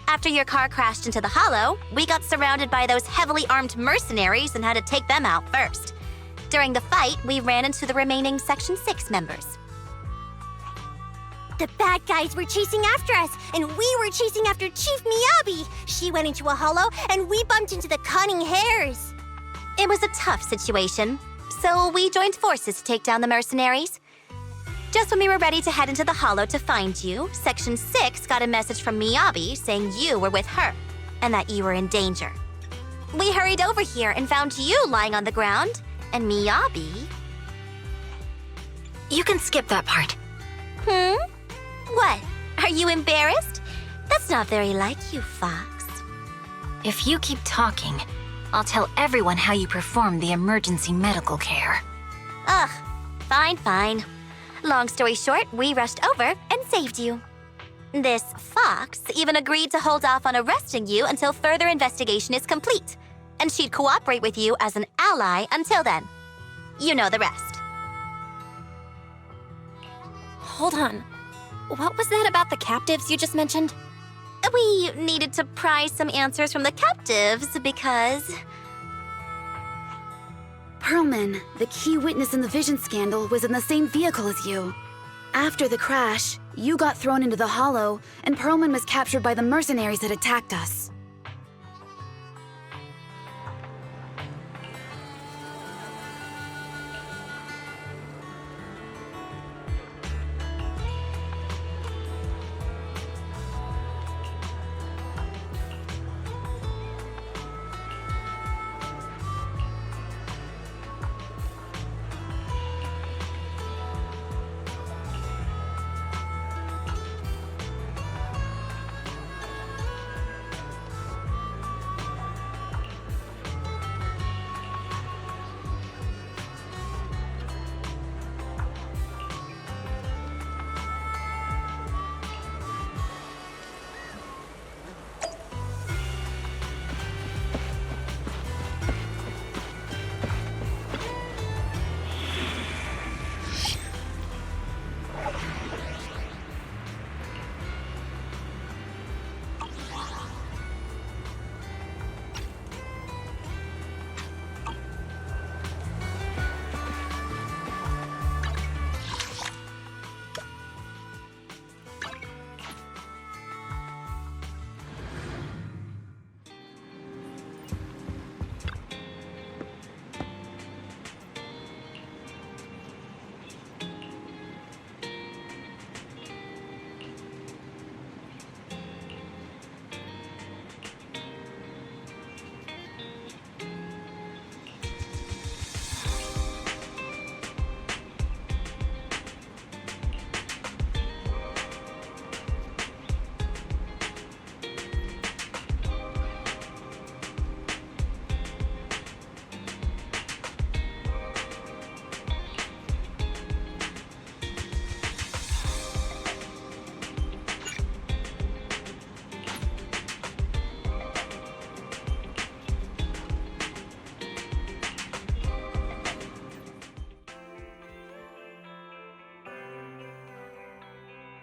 After your car crashed into the hollow, we got surrounded by those heavily armed mercenaries and had to take them out first. During the fight, we ran into the remaining Section 6 members. The bad guys were chasing after us, and we were chasing after Chief Miyabi. She went into a hollow, and we bumped into the cunning hares. It was a tough situation, so we joined forces to take down the mercenaries. Just when we were ready to head into the hollow to find you, Section 6 got a message from Miyabi saying you were with her, and that you were in danger. We hurried over here and found you lying on the ground, and Miyabi... You can skip that part. What? Are you embarrassed? That's not very like you, Fox. If you keep talking, I'll tell everyone how you performed the emergency medical care. Ugh, fine. Long story short, we rushed over and saved you. This Fox even agreed to hold off on arresting you until further investigation is complete, and she'd cooperate with you as an ally until then. You know the rest. Hold on. What was that about the captives you just mentioned? We needed to pry some answers from the captives because... Perlman, the key witness in the Vision scandal, was in the same vehicle as you. After the crash, you got thrown into the hollow, and Perlman was captured by the mercenaries that attacked us.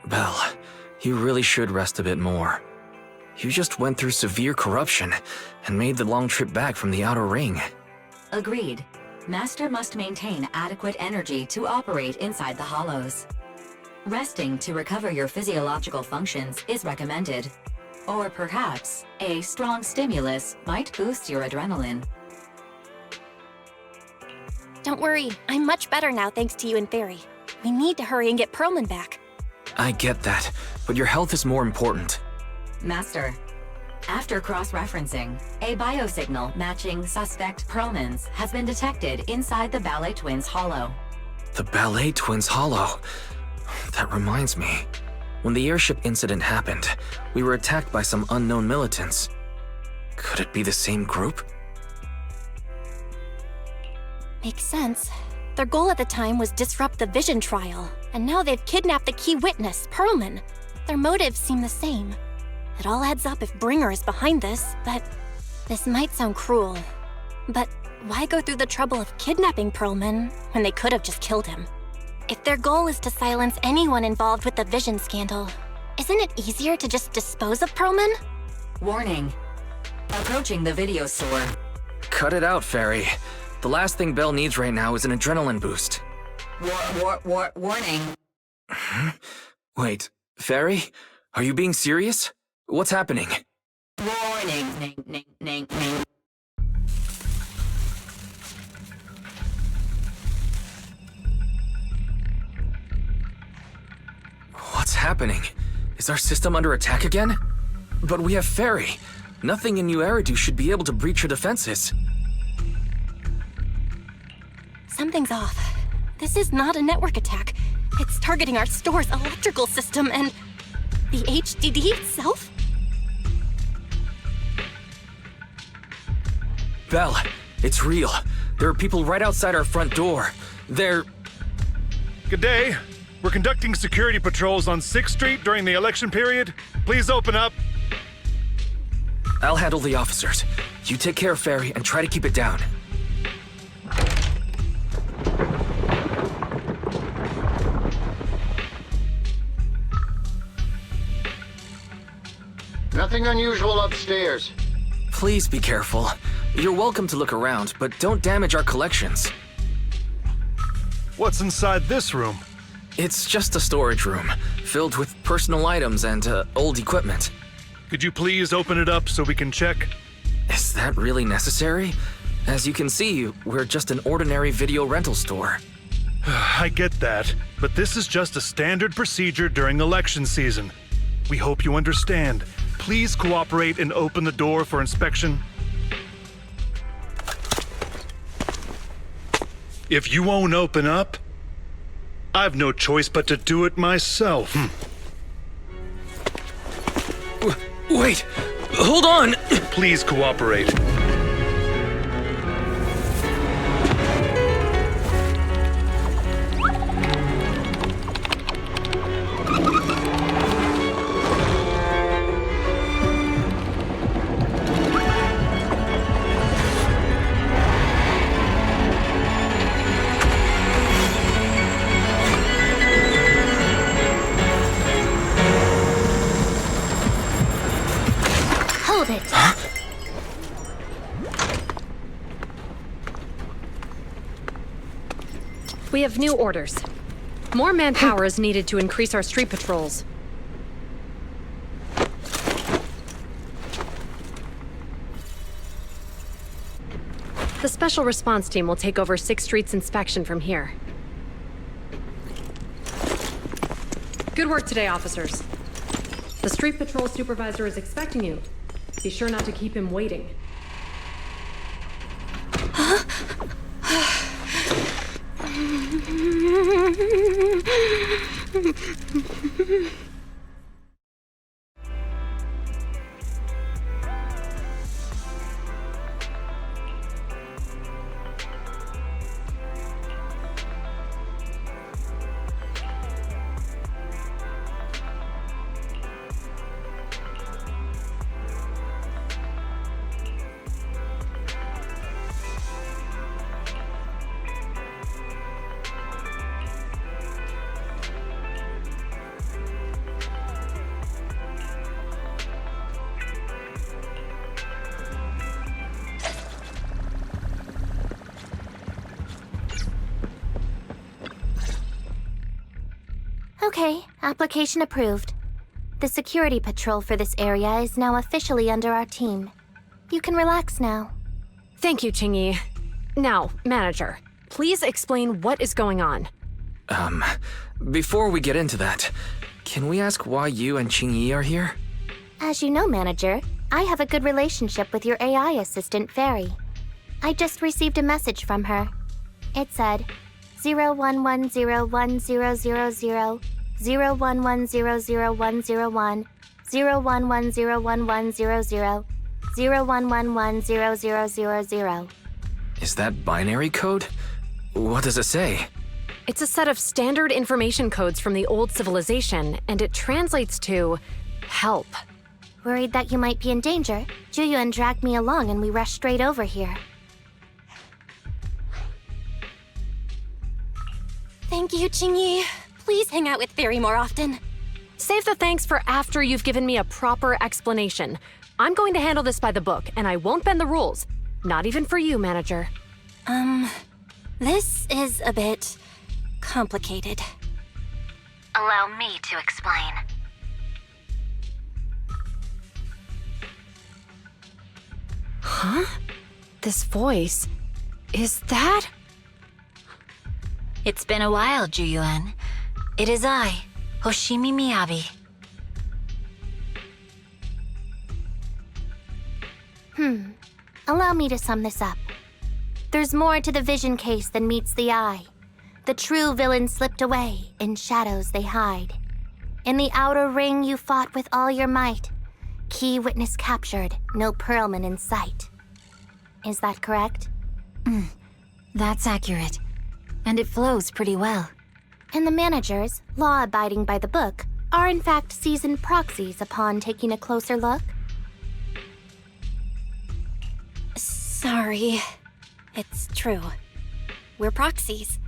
Belle, you really should rest a bit more. You just went through severe corruption and made the long trip back from the outer ring. Agreed. Master must maintain adequate energy to operate inside the hollows. Resting to recover your physiological functions is recommended. Or perhaps, a strong stimulus might boost your adrenaline. Don't worry, I'm much better now thanks to you and Fairy. We need to hurry and get Perlman back. I get that, but your health is more important. Master, after cross-referencing, a biosignal matching suspect Perlman's has been detected inside the Ballet Twins hollow. The Ballet Twins hollow? That reminds me. When the airship incident happened, we were attacked by some unknown militants. Could it be the same group? Makes sense. Their goal at the time was disrupt the Vision trial, and now they've kidnapped the key witness, Perlman. Their motives seem the same. It all adds up if Bringer is behind this, but this might sound cruel. But why go through the trouble of kidnapping Perlman when they could have just killed him? If their goal is to silence anyone involved with the Vision scandal, isn't it easier to just dispose of Perlman? Warning. Approaching the video store. Cut it out, Fairy. The last thing Belle needs right now is an adrenaline boost. Warning. Wait, Fairy? Are you being serious? What's happening? Warning. Ning. What's happening? Is our system under attack again? But we have Fairy. Nothing in New Eridu should be able to breach her defenses. Something's off. This is not a network attack. It's targeting our store's electrical system and the HDD itself? Belle, it's real. There are people right outside our front door. They're... Good day. We're conducting security patrols on 6th Street during the election period. Please open up. I'll handle the officers. You take care of Fairy and try to keep it down. Nothing unusual upstairs. Please be careful. You're welcome to look around, but don't damage our collections. What's inside this room? It's just a storage room, filled with personal items and old equipment. Could you please open it up so we can check? Is that really necessary? As you can see, we're just an ordinary video rental store. I get that, but this is just a standard procedure during election season. We hope you understand. Please cooperate and open the door for inspection. If you won't open up, I've no choice but to do it myself. Wait! Hold on! Please cooperate. Hold it. We have new orders. More manpower is needed to increase our street patrols. The Special Response Team will take over 6th Street's inspection from here. Good work today, officers. The street patrol supervisor is expecting you. Be sure not to keep him waiting. Okay, application approved. The security patrol for this area is now officially under our team. You can relax now. Thank you, Qingyi. Now, manager, please explain what is going on. Before we get into that, can we ask why you and Qingyi are here? As you know, manager, I have a good relationship with your AI assistant, Fairy. I just received a message from her. It said, 01101000, 01100101, 01101100, 1.4 Is that binary code? What does it say? It's a set of standard information codes from the old civilization, and it translates to help. Worried that you might be in danger, Juyuan dragged me along and we rushed straight over here. Thank you, Jingyi. Please hang out with Fairy more often. Save the thanks for after you've given me a proper explanation. I'm going to handle this by the book, and I won't bend the rules. Not even for you, manager. This is a bit complicated. Allow me to explain. Huh? This voice... is that... It's been a while, Juyuan. It is I, Hoshimi Miyabi. Allow me to sum this up. There's more to the vision case than meets the eye. The true villain slipped away, in shadows they hide. In the outer ring you fought with all your might. Key witness captured, no Perlman in sight. Is that correct? That's accurate. And it flows pretty well. And the managers, law-abiding by the book, are in fact seasoned proxies upon taking a closer look? Sorry. It's true. We're proxies.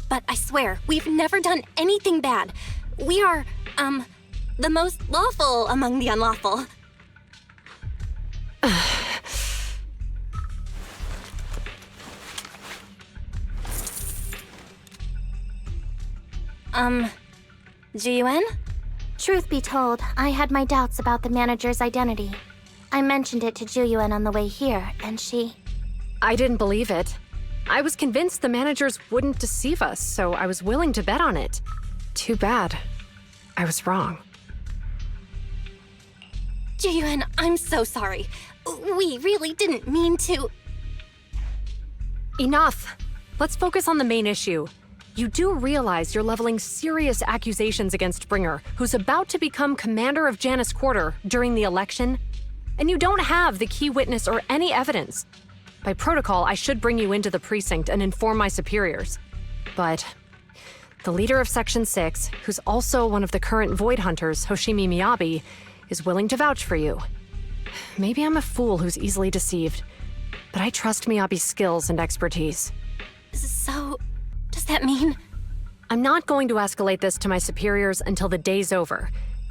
But I swear, we've never done anything bad. We are, the most lawful among the unlawful. Jiyuan? Truth be told, I had my doubts about the manager's identity. I mentioned it to Juyuan on the way here, and she... I didn't believe it. I was convinced the managers wouldn't deceive us, so I was willing to bet on it. Too bad. I was wrong. Jiyuan, I'm so sorry. We really didn't mean to... Enough! Let's focus on the main issue. You do realize you're leveling serious accusations against Bringer, who's about to become commander of Janus Quarter during the election? And you don't have the key witness or any evidence. By protocol, I should bring you into the precinct and inform my superiors. But the leader of Section 6, who's also one of the current Void Hunters, Hoshimi Miyabi, is willing to vouch for you. Maybe I'm a fool who's easily deceived, but I trust Miyabi's skills and expertise. So, does that mean... I'm not going to escalate this to my superiors until the day's over.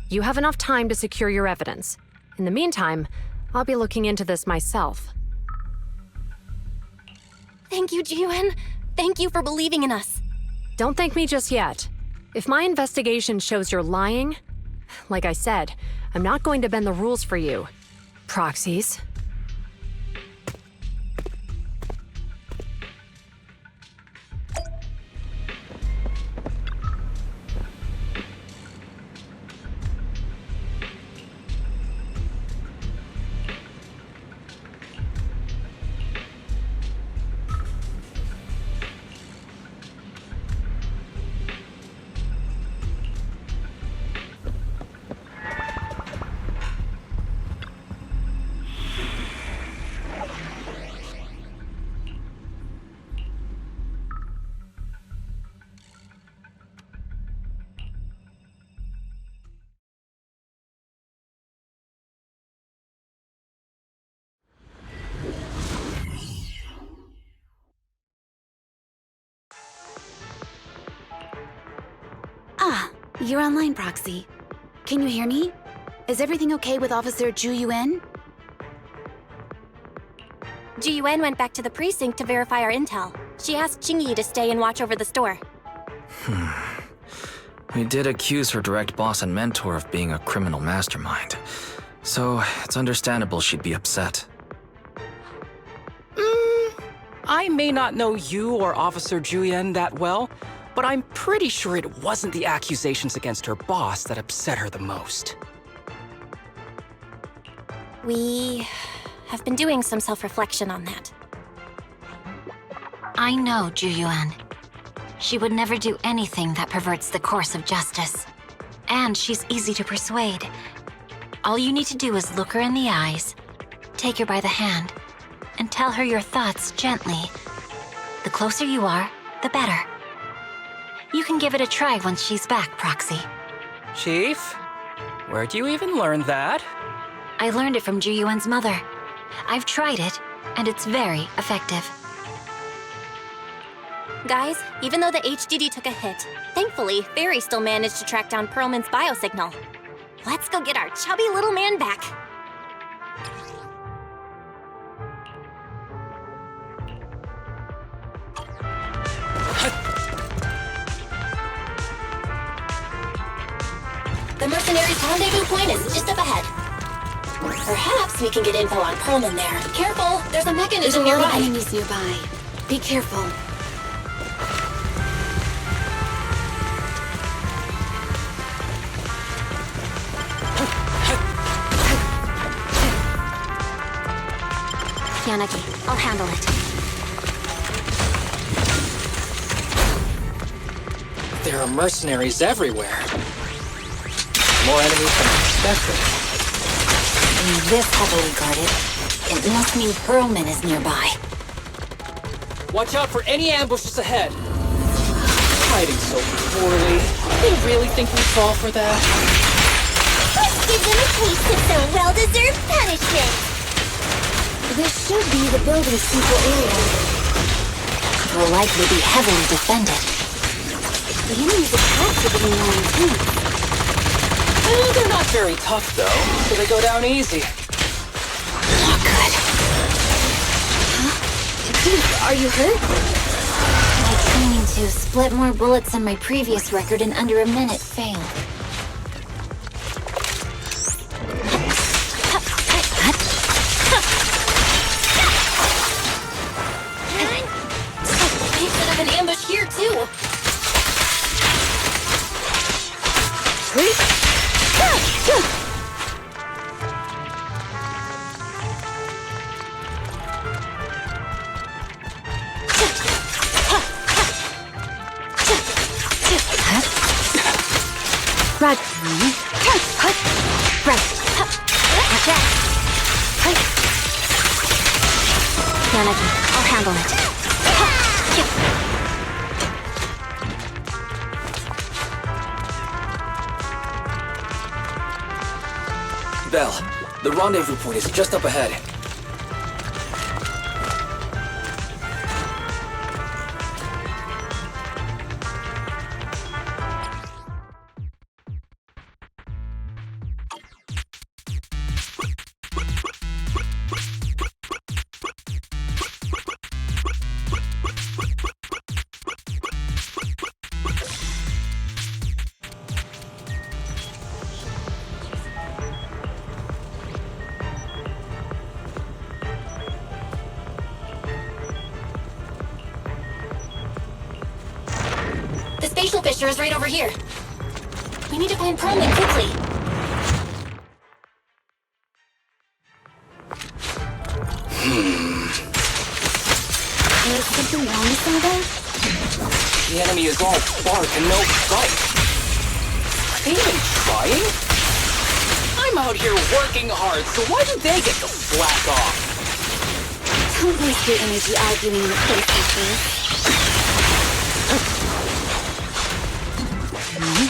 You have enough time to secure your evidence. In the meantime, I'll be looking into this myself. Thank you, Jiyuan. Thank you for believing in us. Don't thank me just yet. If my investigation shows you're lying, like I said, I'm not going to bend the rules for you. Proxies. You're online, Proxy. Can you hear me? Is everything okay with Officer Juyuan? Jiyuan went back to the precinct to verify our intel. She asked Jingyi to stay and watch over the store. We did accuse her direct boss and mentor of being a criminal mastermind, so it's understandable she'd be upset. I may not know you or Officer Juyen that well, but I'm pretty sure it wasn't the accusations against her boss that upset her the most. We have been doing some self-reflection on that. I know Juyuan. She would never do anything that perverts the course of justice. And she's easy to persuade. All you need to do is look her in the eyes, Take her by the hand and tell her your thoughts gently. The closer you are, the better. You can give it a try once she's back, Proxy. Chief, where'd you even learn that? I learned it from Ji-Yuan's mother. I've tried it, and it's very effective. Guys, even though the HDD took a hit, thankfully, Fairy still managed to track down Perlman's biosignal. Let's go get our chubby little man back. The mercenaries' rendezvous point is just up ahead. Perhaps we can get info on Perlman there. Careful, there's a mechanism nearby. Enemies nearby. Be careful. Yanagi, I'll handle it. There are mercenaries everywhere. More enemies than I expected. Being this heavily guarded, it must mean Perlman is nearby. Watch out for any ambushes ahead. Fighting so poorly. They really think we fall for that? Let's give them a taste of some well-deserved punishment. This should be the building's central area. Will likely be heavily defended. The enemy's attacks are getting more intense. They're not very tough, though, so they go down easy. Not good. Huh? Dude, are you hurt? My training to split more bullets than my previous record in under a minute failed. They set up an ambush here, too. Right. Yanagi, I'll handle it. Belle, the rendezvous point is just up ahead. The spatial fissure is right over here. We need to find Perlman quickly. Is something wrong with something? The enemy is all bark and no bite. Are they even trying? I'm out here working hard, so why do they get to slack off? Don't waste your energy arguing in a place like this.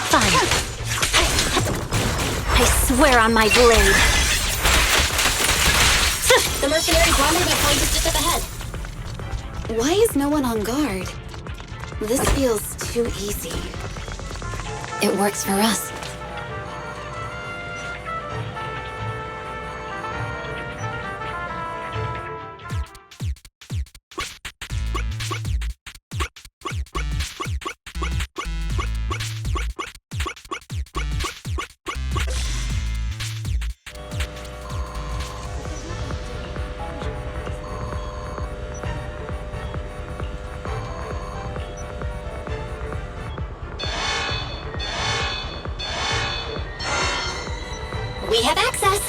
Fine. I swear on my blade. The mercenaries' rendezvous point is just up ahead. Why is no one on guard? This feels too easy. It works for us. We have access!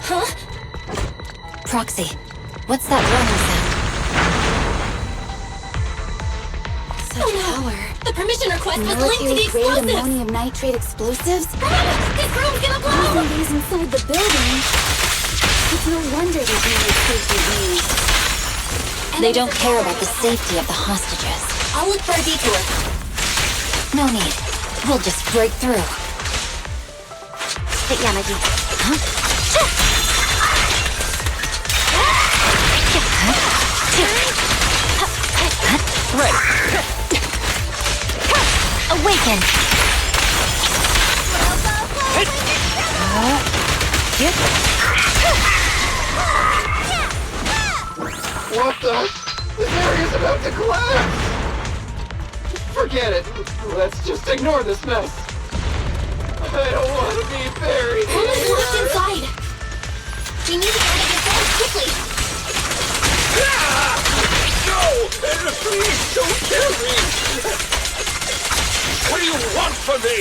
Huh? Proxy, what's that running sound? Such power. The permission request was linked to the Military grade explosives! ammonium nitrate explosives? This room's gonna blow! Using these inside the building. It's no wonder they're doing safety news. They don't care about the safety of the hostages. I'll look for a detour. No need. We'll just break through. But Yamagi. Huh? Ready. Awaken! What the? This area's about to collapse! Forget it. Let's just ignore this mess. I don't want to be buried Almost here. locked inside. We need to get out of this house quickly. No! Please don't kill me! What do you want from me?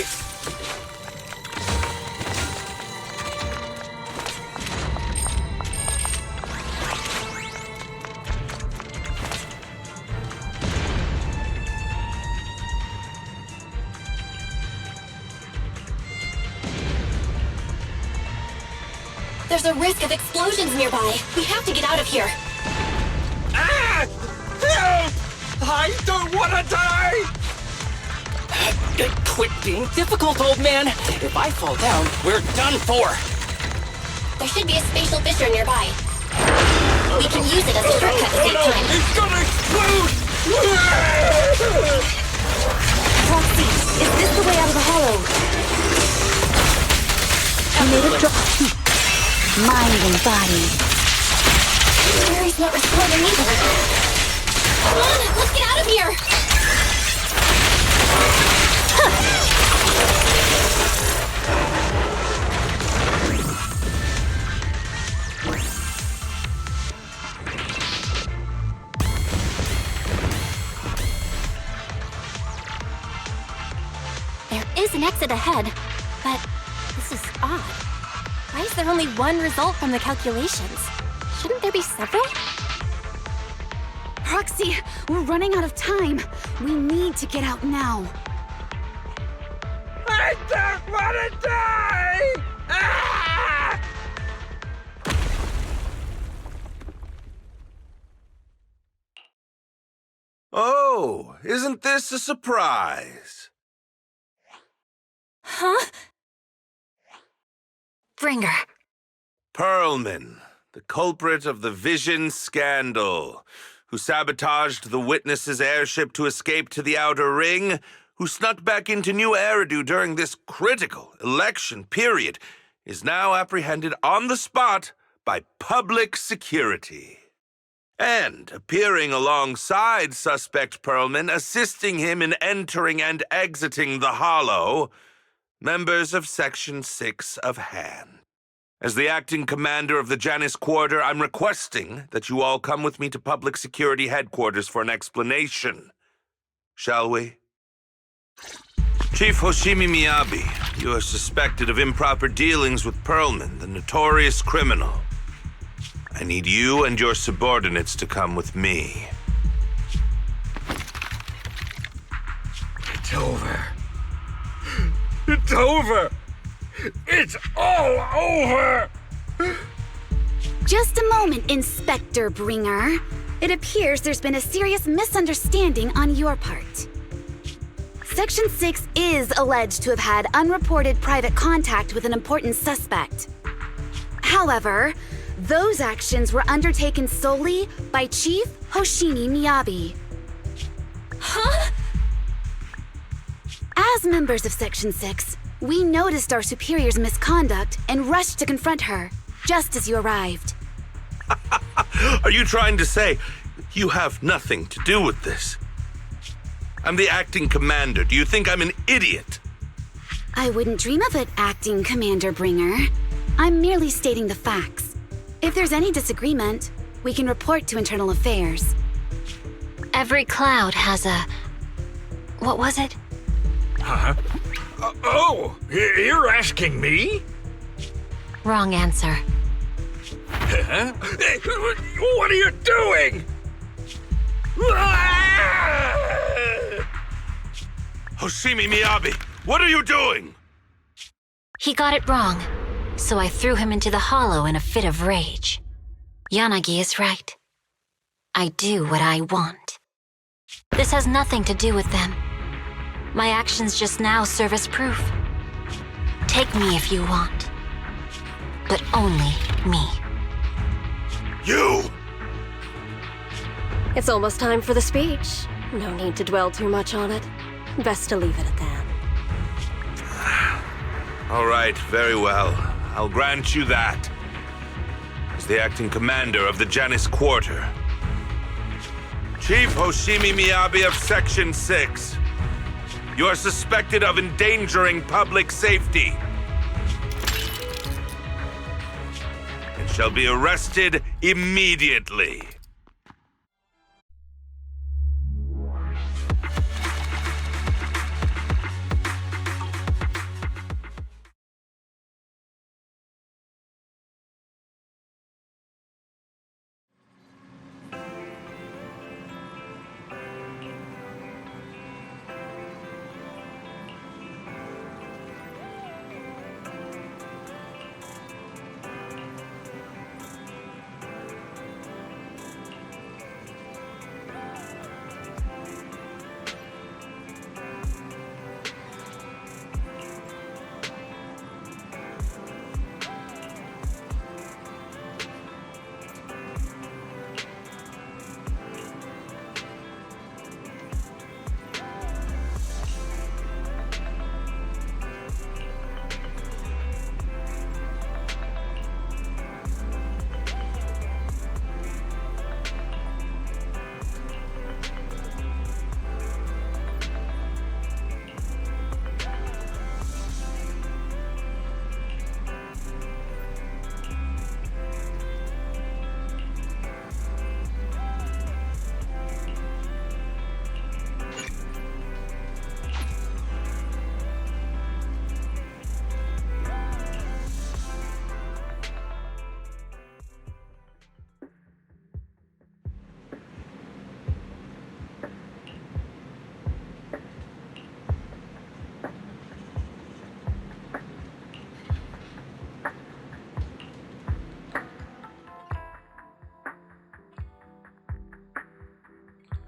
There's a risk of explosions nearby. We have to get out of here. Ah! Help! I don't want to die! Quit being difficult, old man. If I fall down, we're done for. There should be a spatial fissure nearby. We can use it as a shortcut to save time. It's gonna explode! Proxy, is this the way out of the hollow? You made a drop. Mind and body. Mary's not responding either. Come on, let's get out of here! There is an exit ahead, but this is odd. Why is there only one result from the calculations? Shouldn't there be several? Proxy, we're running out of time. We need to get out now. I don't want to die! Ah! Oh, isn't this a surprise? Huh? Bringer. Perlman, the culprit of the Vision scandal, who sabotaged the Witness's airship to escape to the Outer Ring, who snuck back into New Eridu during this critical election period, is now apprehended on the spot by public security. And appearing alongside suspect Perlman, assisting him in entering and exiting the Hollow, members of Section 6 of Han. As the acting commander of the Janus Quarter, I'm requesting that you all come with me to Public Security Headquarters for an explanation. Shall we? Chief Hoshimi Miyabi, you are suspected of improper dealings with Perlman, the notorious criminal. I need you and your subordinates to come with me. It's over. It's over! It's all over! Just a moment, Inspector Bringer. It appears there's been a serious misunderstanding on your part. Section 6 is alleged to have had unreported private contact with an important suspect. However, those actions were undertaken solely by Chief Hoshimi Miyabi. Huh? As members of Section 6, we noticed our superior's misconduct and rushed to confront her, just as you arrived. Are you trying to say you have nothing to do with this? I'm the acting commander. Do you think I'm an idiot? I wouldn't dream of it, Acting Commander Bringer. I'm merely stating the facts. If there's any disagreement, we can report to Internal Affairs. Every cloud has a... what was it? Huh? You're asking me? Wrong answer. Huh? What are you doing? Hoshimi Miyabi, what are you doing? He got it wrong. So I threw him into the hollow in a fit of rage. Yanagi is right. I do what I want. This has nothing to do with them. My actions just now serve as proof. Take me if you want. But only me. You! It's almost time for the speech. No need to dwell too much on it. Best to leave it at that. All right, very well. I'll grant you that. As the acting commander of the Janus Quarter, Chief Hoshimi Miyabi of Section 6, you are suspected of endangering public safety and shall be arrested immediately.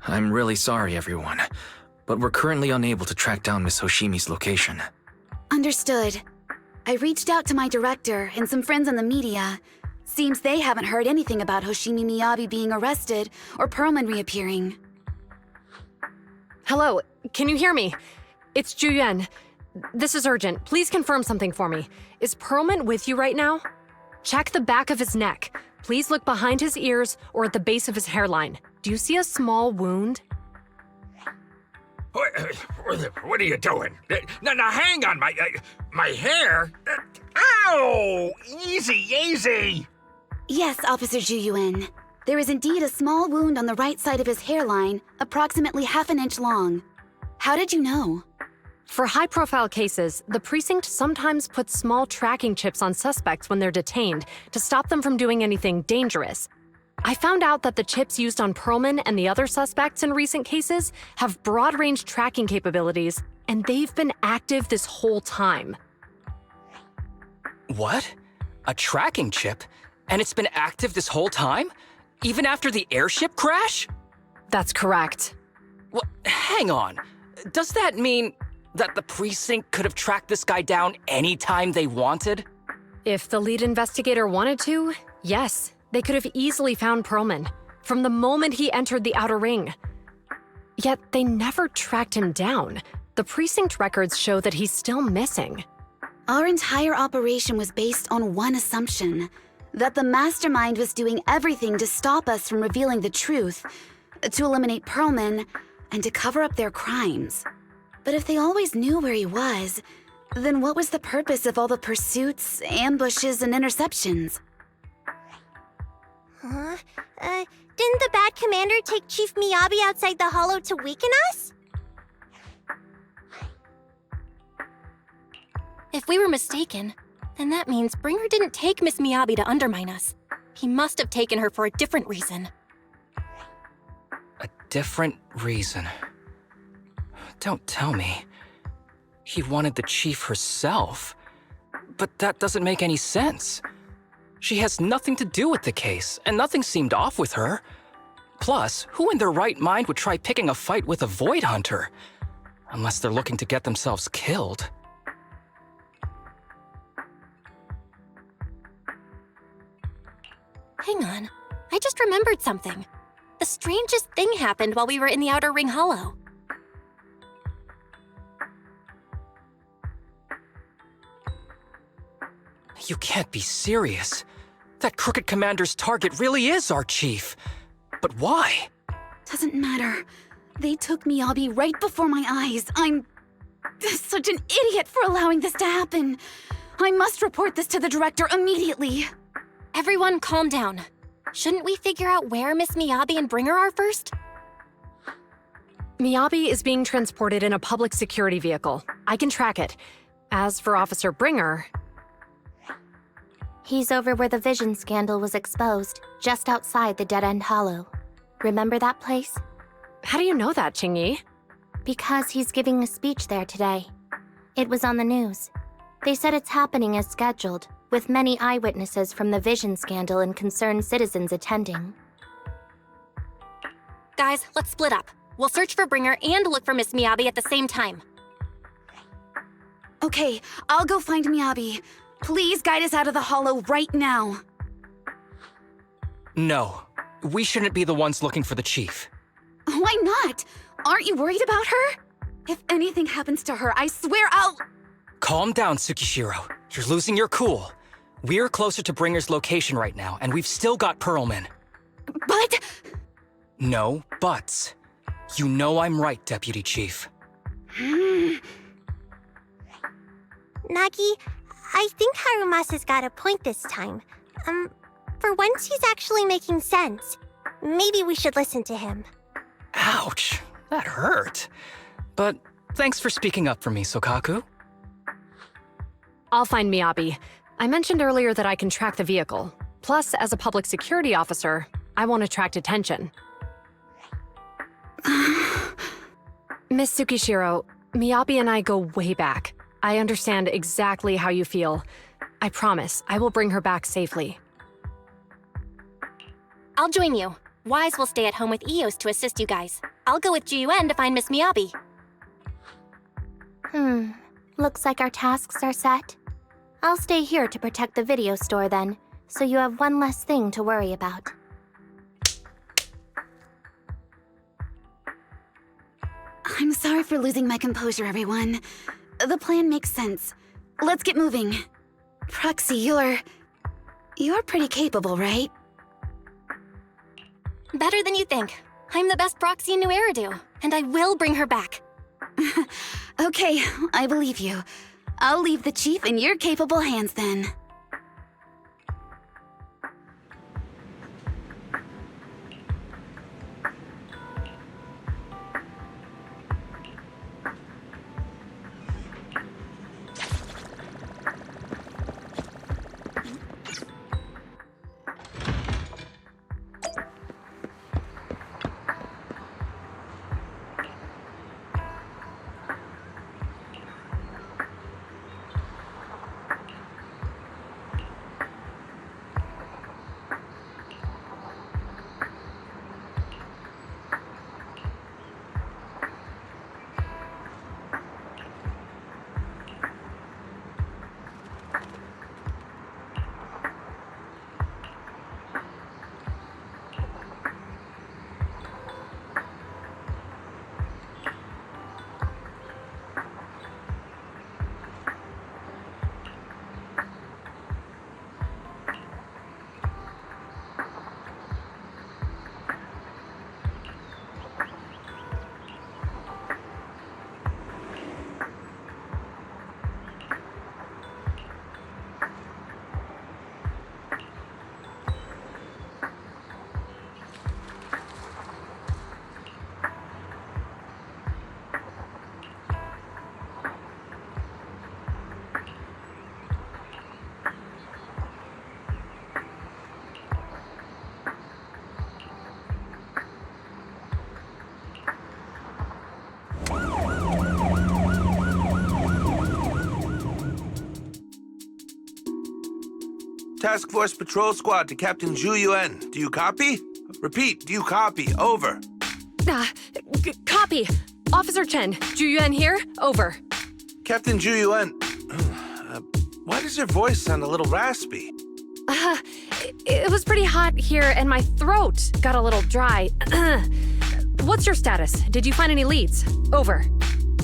I'm really sorry, everyone, but we're currently unable to track down Miss Hoshimi's location. Understood. I reached out to my director and some friends in the media. Seems they haven't heard anything about Hoshimi Miyabi being arrested or Perlman reappearing. Hello, can you hear me? It's Juyen. This is urgent. Please confirm something for me. Is Perlman with you right now? Check the back of his neck. Please look behind his ears or at the base of his hairline. Do you see a small wound? What are you doing? Now hang on, my hair? Ow! Easy, easy! Yes, Officer Juyuan. There is indeed a small wound on the right side of his hairline, approximately half an inch long. How did you know? For high-profile cases, the precinct sometimes puts small tracking chips on suspects when they're detained to stop them from doing anything dangerous. I found out that the chips used on Perlman and the other suspects in recent cases have broad-range tracking capabilities, and they've been active this whole time. What? A tracking chip? And it's been active this whole time? Even after the airship crash? That's correct. Well, hang on. Does that mean that the precinct could have tracked this guy down anytime they wanted? If the lead investigator wanted to, yes. They could have easily found Perlman from the moment he entered the outer ring. Yet they never tracked him down. The precinct records show that he's still missing. Our entire operation was based on one assumption, that the mastermind was doing everything to stop us from revealing the truth, to eliminate Perlman, and to cover up their crimes. But if they always knew where he was, then what was the purpose of all the pursuits, ambushes, and interceptions? Huh? Didn't the bad commander take Chief Miyabi outside the hollow to weaken us? If we were mistaken, then that means Bringer didn't take Miss Miyabi to undermine us. He must have taken her for a different reason. A different reason? Don't tell me. He wanted the chief herself. But that doesn't make any sense. She has nothing to do with the case, and nothing seemed off with her. Plus, who in their right mind would try picking a fight with a Void Hunter? Unless they're looking to get themselves killed. Hang on. I just remembered something. The strangest thing happened while we were in the Outer Ring Hollow. You can't be serious. That crooked commander's target really is our chief. But why? Doesn't matter. They took Miyabi right before my eyes. I'm such an idiot for allowing this to happen. I must report this to the director immediately. Everyone, calm down. Shouldn't we figure out where Miss Miyabi and Bringer are first? Miyabi is being transported in a public security vehicle. I can track it. As for Officer Bringer... He's over where the vision scandal was exposed, just outside the Dead End Hollow. Remember that place? How do you know that, Qingyi? Because he's giving a speech there today. It was on the news. They said it's happening as scheduled, with many eyewitnesses from the vision scandal and concerned citizens attending. Guys, let's split up. We'll search for Bringer and look for Miss Miyabi at the same time. Okay, I'll go find Miyabi. Please guide us out of the hollow right now. No. We shouldn't be the ones looking for the chief. Why not? Aren't you worried about her? If anything happens to her, I swear I'll... Calm down, Tsukishiro. You're losing your cool. We're closer to Bringer's location right now, and we've still got Perlman. But... No buts. You know I'm right, Deputy Chief. Nagi, I think Harumasa's got a point this time. For once he's actually making sense. Maybe we should listen to him. Ouch, that hurt. But thanks for speaking up for me, Sokaku. I'll find Miyabi. I mentioned earlier that I can track the vehicle. Plus, as a public security officer, I won't attract attention. Miss Tsukishiro, Miyabi and I go way back. I understand exactly how you feel. I promise, I will bring her back safely. I'll join you. Wise will stay at home with Eos to assist you guys. I'll go with GUN to find Miss Miyabi. Looks like our tasks are set. I'll stay here to protect the video store then, so you have one less thing to worry about. I'm sorry for losing my composure, everyone. The plan makes sense. Let's get moving. Proxy, you're pretty capable, right? Better than you think. I'm the best proxy in New Eridu, and I will bring her back. Okay, I believe you. I'll leave the chief in your capable hands then. Task Force Patrol Squad to Captain Zhu Yuan. Do you copy? Repeat, do you copy? Over. Copy. Officer Chen, Zhu Yuan here. Over. Captain Zhu Yuan, why does your voice sound a little raspy? It was pretty hot here, and my throat got a little dry. What's your status? Did you find any leads? Over.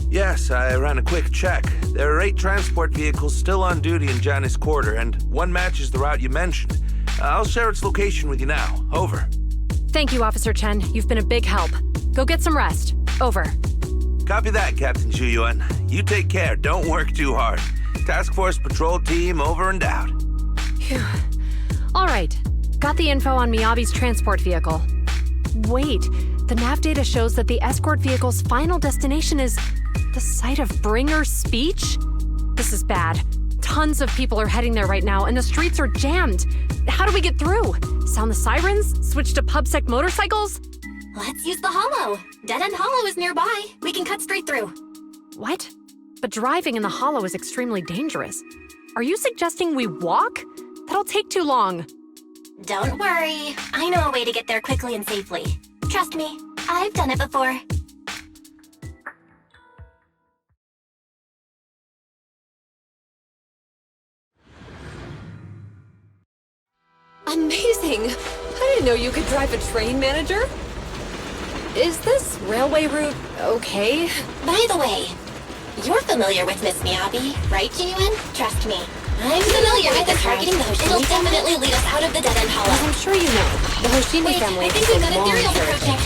Yes, I ran a quick check. There are 8 transport vehicles still on duty in Janice Quarter, and one matches the route you mentioned. I'll share its location with you now. Over. Thank you, Officer Chen. You've been a big help. Go get some rest. Over. Copy that, Captain Zhu Yuan. You take care. Don't work too hard. Task Force Patrol Team over and out. Phew. All right. Got the info on Miyabi's transport vehicle. Wait, the nav data shows that the escort vehicle's final destination is the site of Bringer's speech? This is bad. Tons of people are heading there right now, and the streets are jammed. How do we get through? Sound the sirens? Switch to PubSec motorcycles? Let's use the hollow. Dead End Hollow is nearby. We can cut straight through. What? But driving in the hollow is extremely dangerous. Are you suggesting we walk? That'll take too long. Don't worry. I know a way to get there quickly and safely. Trust me, I've done it before. Amazing! I didn't know you could drive a train, manager. Is this railway route okay? By the way, you're familiar with Miss Miyabi, right, Genuine? Trust me. I'm familiar with the targeting the Hoshimi. It'll definitely lead us out of the Dead End Hollow. As I'm sure you know, the Hoshimi family I think we've got a theory on the project.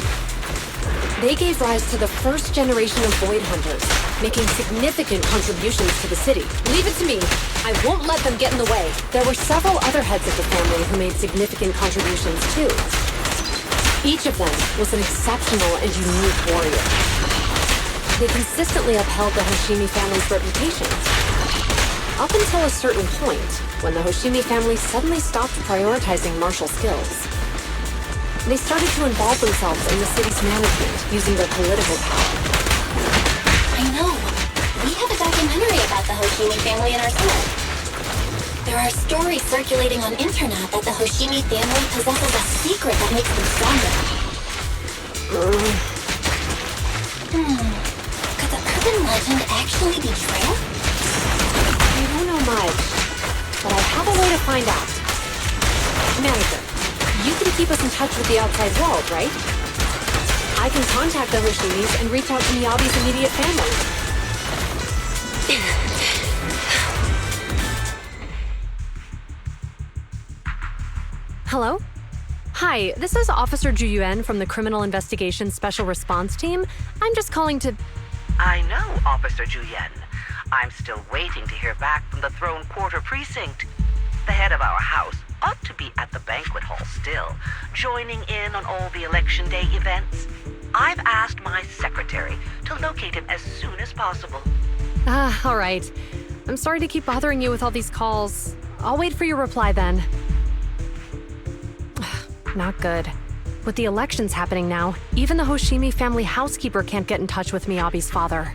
They gave rise to the first generation of Void Hunters, making significant contributions to the city. Leave it to me. I won't let them get in the way. There were several other heads of the family who made significant contributions too. Each of them was an exceptional and unique warrior. They consistently upheld the Hoshimi family's reputation. Up until a certain point, when the Hoshimi family suddenly stopped prioritizing martial skills. They started to involve themselves in the city's management using their political power. I know. We have a documentary about the Hoshimi family in our center. There are stories circulating on internet that the Hoshimi family possesses a secret that makes them stronger. Could the urban legend actually be true? I don't know much, but I have a way to find out. Manager, you can keep us in touch with the outside world, right? I can contact the Hoshimis and reach out to Miyabi's immediate family. Hello? Hi, this is Officer Zhu Yuan from the Criminal Investigation Special Response Team. I'm just calling to... I know, Officer Zhu Yuan. I'm still waiting to hear back from the Throne Quarter Precinct. The head of our house ought to be at the banquet hall still, joining in on all the Election Day events. I've asked my secretary to locate him as soon as possible. All right. I'm sorry to keep bothering you with all these calls. I'll wait for your reply then. Not good. With the elections happening now, even the Hoshimi family housekeeper can't get in touch with Miyabi's father.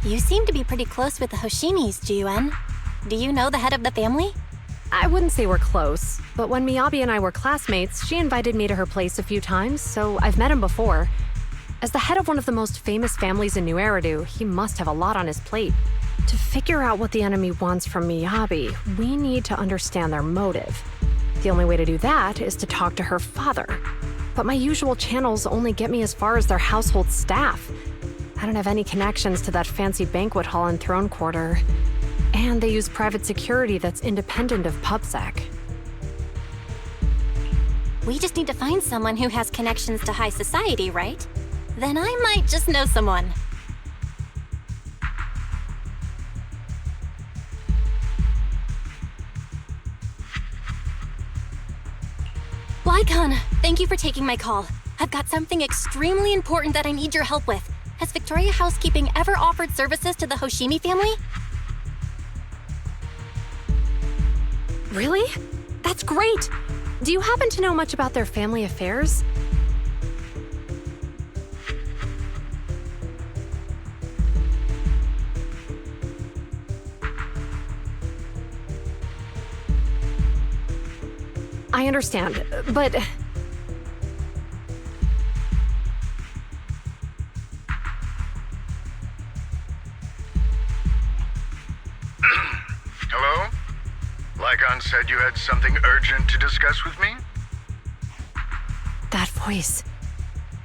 You seem to be pretty close with the Hoshimis, Ji-Yuan. Do you know the head of the family? I wouldn't say we're close, but when Miyabi and I were classmates, she invited me to her place a few times, so I've met him before. As the head of one of the most famous families in New Eridu, he must have a lot on his plate. To figure out what the enemy wants from Miyabi, we need to understand their motive. The only way to do that is to talk to her father. But my usual channels only get me as far as their household staff. I don't have any connections to that fancy banquet hall in Throne Quarter. And they use private security that's independent of PubSec. We just need to find someone who has connections to high society, right? Then I might just know someone. Lycon, thank you for taking my call. I've got something extremely important that I need your help with. Has Victoria Housekeeping ever offered services to the Hoshimi family? Really? That's great! Do you happen to know much about their family affairs? understand, but... Hello? Lycon said you had something urgent to discuss with me? That voice...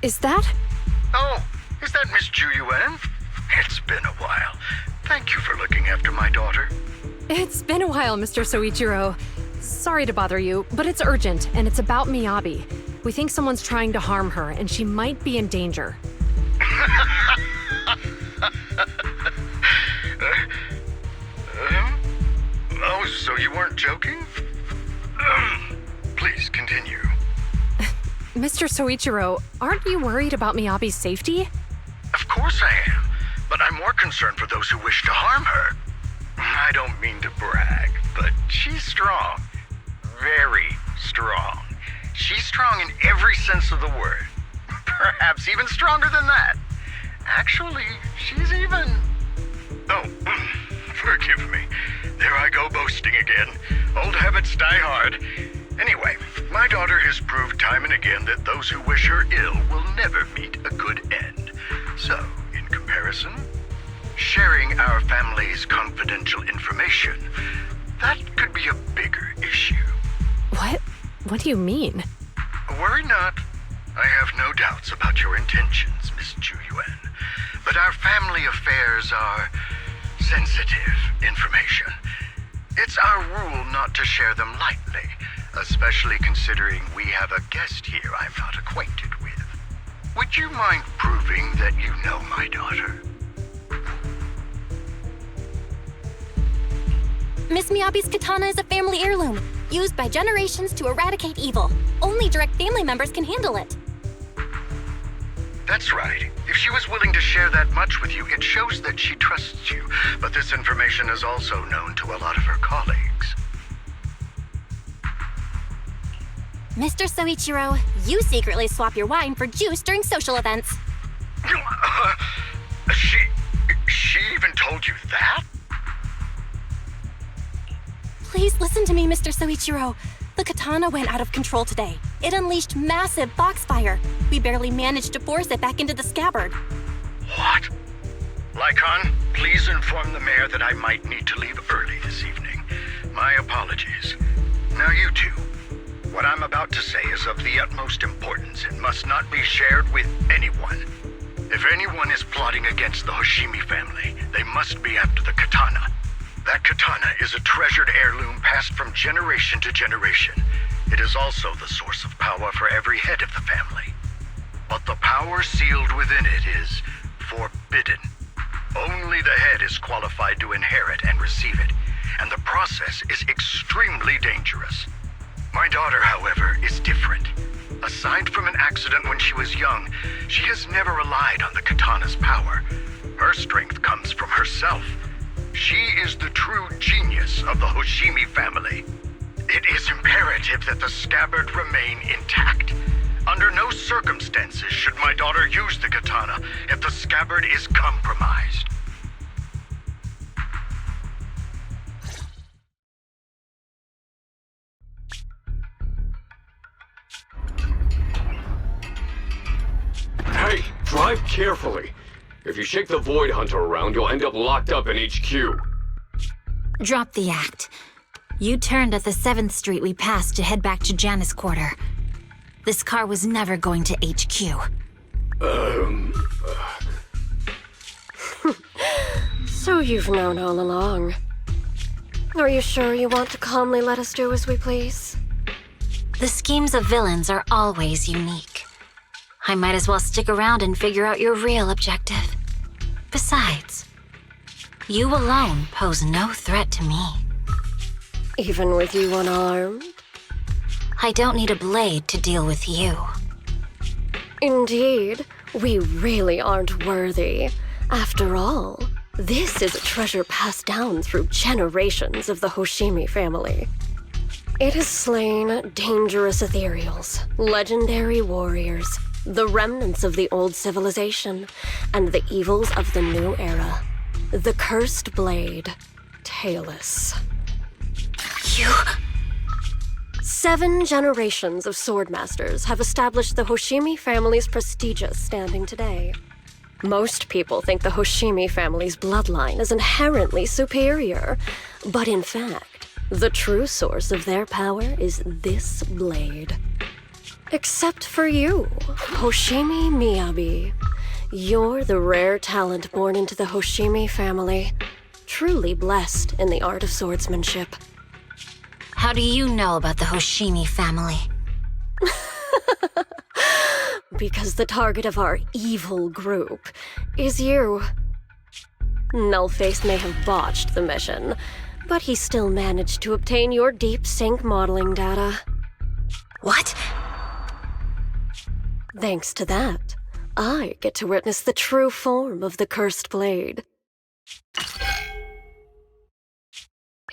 Is that... Oh, is that Miss Ju Yuen? It's been a while. Thank you for looking after my daughter. It's been a while, Mr. Soichiro. Sorry to bother you, but it's urgent, and it's about Miyabi. We think someone's trying to harm her, and she might be in danger. Oh, so you weren't joking? Please continue. Mr. Soichiro, aren't you worried about Miyabi's safety? Of course I am, but I'm more concerned for those who wish to harm her. I don't mean to brag, but she's strong. Very strong. She's strong in every sense of the word. Perhaps even stronger than that. Actually, she's even... Oh, forgive me. There I go boasting again. Old habits die hard. Anyway, my daughter has proved time and again that those who wish her ill will never meet a good end. So, in comparison, sharing our family's confidential information, that could be a bigger issue. What? What do you mean? Worry not. I have no doubts about your intentions, Miss Ju Yuen. But our family affairs are sensitive information. It's our rule not to share them lightly, especially considering we have a guest here I'm not acquainted with. Would you mind proving that you know my daughter? Miss Miyabi's katana is a family heirloom, used by generations to eradicate evil. Only direct family members can handle it. That's right. If she was willing to share that much with you, it shows that she trusts you. But this information is also known to a lot of her colleagues. Mr. Soichiro, you secretly swap your wine for juice during social events. She even told you that? Please listen to me, Mr. Soichiro. The katana went out of control today. It unleashed massive foxfire. We barely managed to force it back into the scabbard. What? Lycon, please inform the mayor that I might need to leave early this evening. My apologies. Now you two. What I'm about to say is of the utmost importance and must not be shared with anyone. If anyone is plotting against the Hoshimi family, they must be after the katana. That katana is a treasured heirloom passed from generation to generation. It is also the source of power for every head of the family. But the power sealed within it is forbidden. Only the head is qualified to inherit and receive it, and the process is extremely dangerous. My daughter, however, is different. Aside from an accident when she was young, she has never relied on the katana's power. Her strength comes from herself. She is the true genius of the Hoshimi family. It is imperative that the scabbard remain intact. Under no circumstances should my daughter use the katana if the scabbard is compromised. Hey, drive carefully. If you shake the Void Hunter around, you'll end up locked up in HQ. Drop the act. You turned at the 7th Street we passed to head back to Janus Quarter. This car was never going to HQ. So you've known all along. Are you sure you want to calmly let us do as we please? The schemes of villains are always unique. I might as well stick around and figure out your real objective. Besides, you alone pose no threat to me. Even with you unarmed? I don't need a blade to deal with you. Indeed, we really aren't worthy. After all, this is a treasure passed down through generations of the Hoshimi family. It has slain dangerous ethereals, legendary warriors, the remnants of the old civilization, and the evils of the new era. The cursed blade, Tailless. You... 7 generations of swordmasters have established the Hoshimi family's prestigious standing today. Most people think the Hoshimi family's bloodline is inherently superior, but in fact, the true source of their power is this blade. Except for you, Hoshimi Miyabi. You're the rare talent born into the Hoshimi family, truly blessed in the art of swordsmanship. How do you know about the Hoshimi family? Because the target of our evil group is you. Nullface may have botched the mission, but he still managed to obtain your deep sync modeling data. What? Thanks to that, I get to witness the true form of the cursed blade.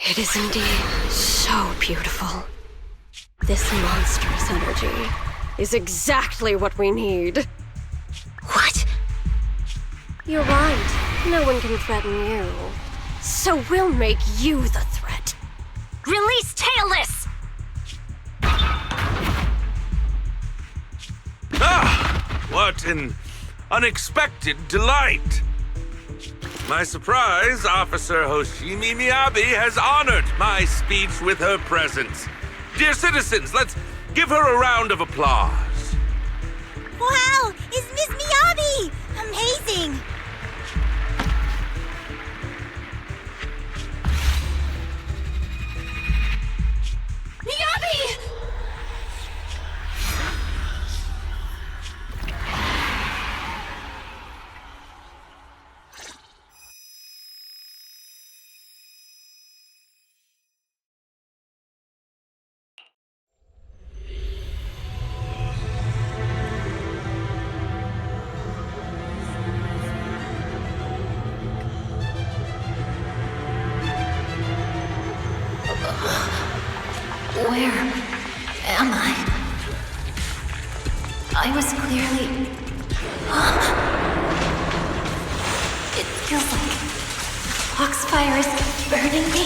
It is indeed so beautiful. This monstrous energy is exactly what we need. What? You're right. No one can threaten you. So we'll make you the threat. Release Tailless! Ah! What an unexpected delight! My surprise, Officer Hoshimi Miyabi has honored my speech with her presence. Dear citizens, let's give her a round of applause. Wow! It's Miss Miyabi! Amazing! Miyabi! Where am I? I was clearly... It feels like Foxfire is burning me.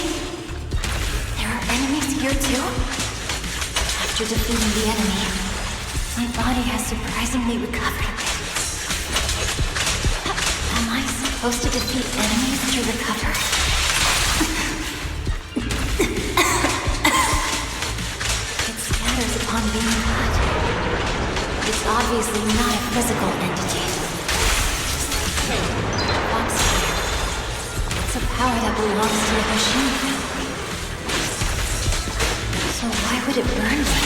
There are enemies here too? After defeating the enemy, my body has surprisingly recovered a bit. Am I supposed to defeat enemies to recover? Upon being cut. It's obviously not a physical entity. Foxfire. It's a power that belongs to the Hoshimi family. So why would it burn me?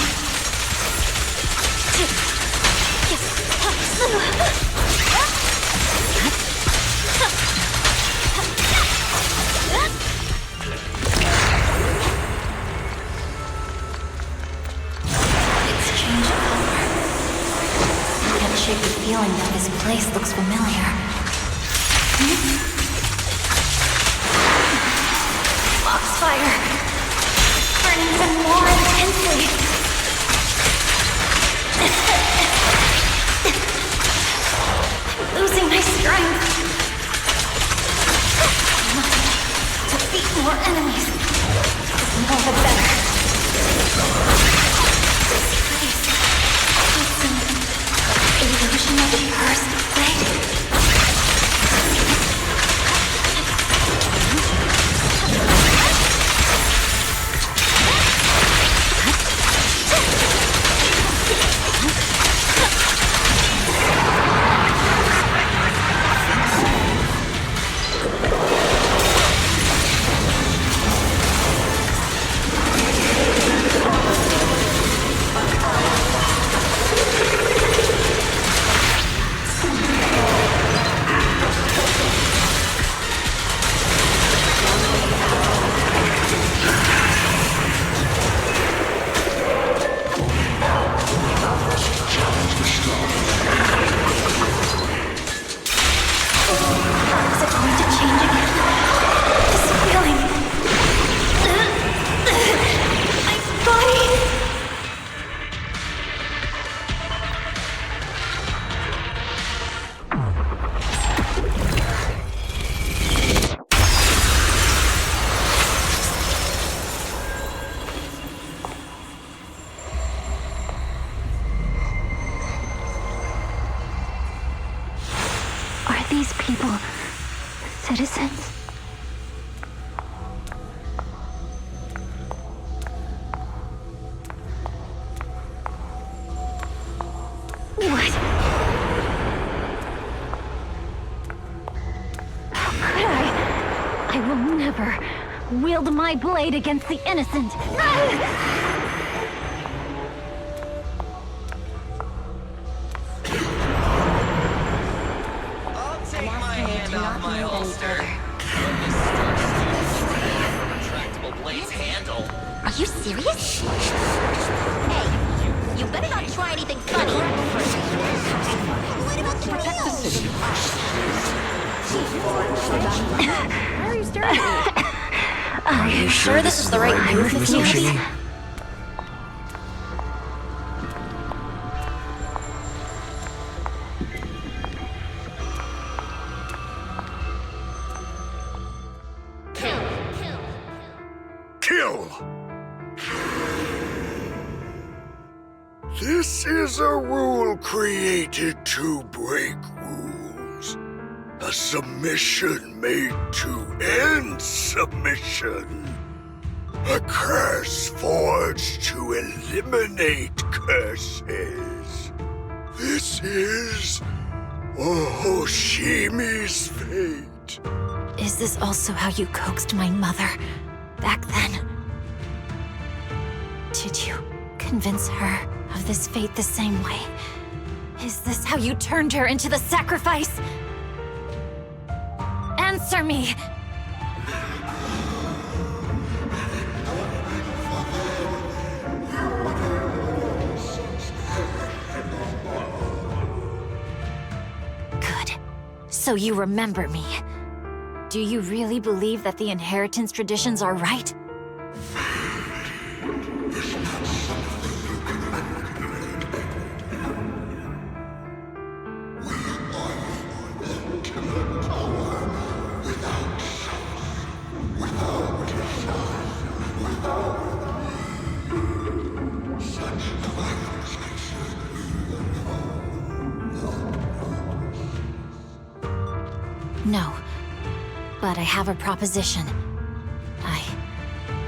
The feeling that this place looks familiar. Foxfire! Burning even more intensely! I'm losing my strength! I must defeat more enemies. The more the better. This place is an illusion of the cursed blade. these people citizens? What? How could I? I will never wield my blade against the innocent. I'll take my hand off my holster. Retractable blade's handle. Are you serious? Hey, you better not try anything funny. What about the Protect the city. Why are you staring at me? Are you sure this is the right move, Miss Miyabi? Kill! This is a rule created to break rules. A submission made to end submission. A curse forged to eliminate curses. This is Hoshimi's fate. Is this also how you coaxed my mother back then? Did you convince her of this fate the same way? Is this how you turned her into the sacrifice? Answer me! Good. So you remember me. Do you really believe that the inheritance traditions are right? No. But I have a proposition. I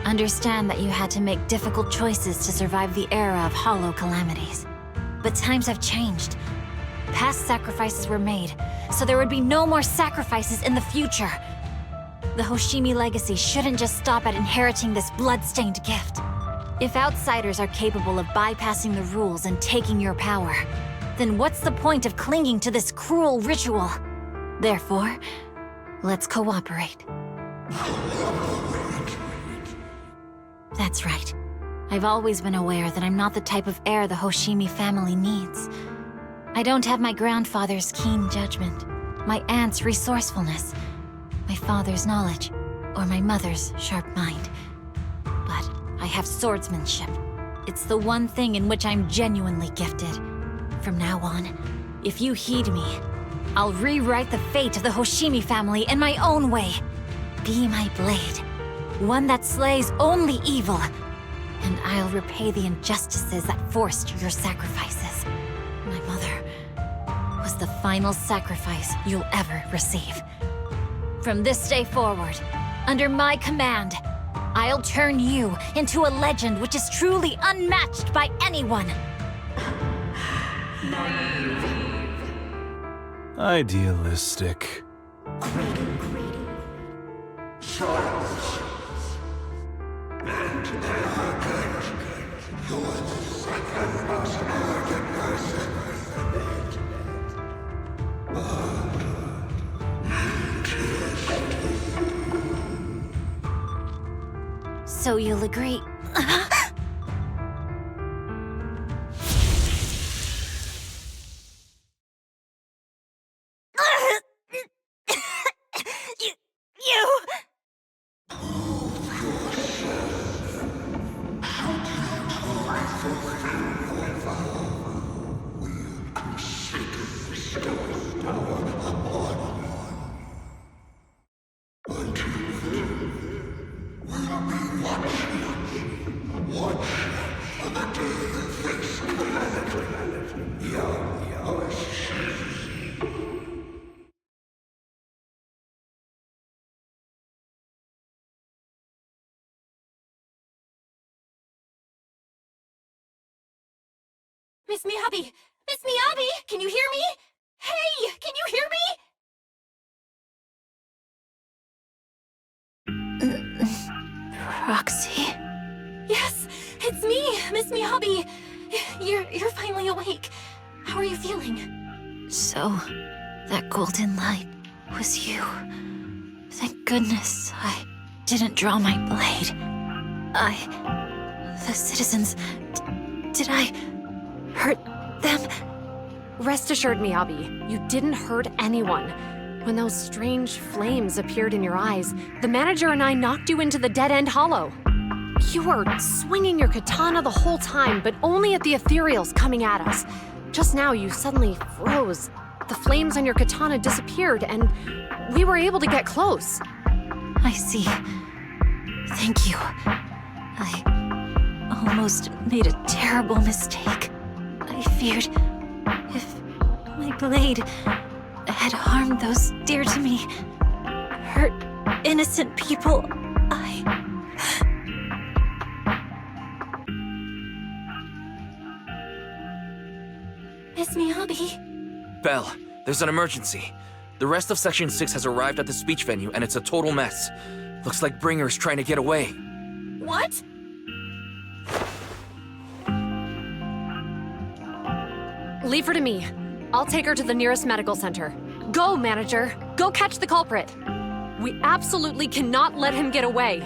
understand that you had to make difficult choices to survive the era of hollow calamities. But times have changed. Past sacrifices were made, so there would be no more sacrifices in the future. The Hoshimi legacy shouldn't just stop at inheriting this blood-stained gift. If outsiders are capable of bypassing the rules and taking your power, then what's the point of clinging to this cruel ritual? Therefore, let's cooperate. That's right. I've always been aware that I'm not the type of heir the Hoshimi family needs. I don't have my grandfather's keen judgment, my aunt's resourcefulness, my father's knowledge, or my mother's sharp mind. But I have swordsmanship. It's the one thing in which I'm genuinely gifted. From now on, if you heed me, I'll rewrite the fate of the Hoshimi family in my own way. Be my blade, one that slays only evil, and I'll repay the injustices that forced your sacrifices. My mother was the final sacrifice you'll ever receive. From this day forward, under my command, I'll turn you into a legend which is truly unmatched by anyone. Idealistic. So you'll agree. Miss Miyabi! Miss Miyabi! Can you hear me? Hey! Can you hear me? Proxy? Yes, it's me, Miss Miyabi. You're finally awake. How are you feeling? So, that golden light was you. Thank goodness I didn't draw my blade. The citizens... did I hurt them? Rest assured, Miyabi, you didn't hurt anyone. When those strange flames appeared in your eyes, the manager and I knocked you into the dead-end hollow. You were swinging your katana the whole time, but only at the ethereals coming at us. Just now, you suddenly froze. The flames on your katana disappeared, and we were able to get close. I see. Thank you. I almost made a terrible mistake. I feared if my blade had harmed those dear to me, hurt innocent people, Miss Miyabi? Belle, there's an emergency. The rest of Section 6 has arrived at the speech venue, and it's a total mess. Looks like Bringer's trying to get away. What? Leave her to me. I'll take her to the nearest medical center. Go, manager. Go catch the culprit. We absolutely cannot let him get away.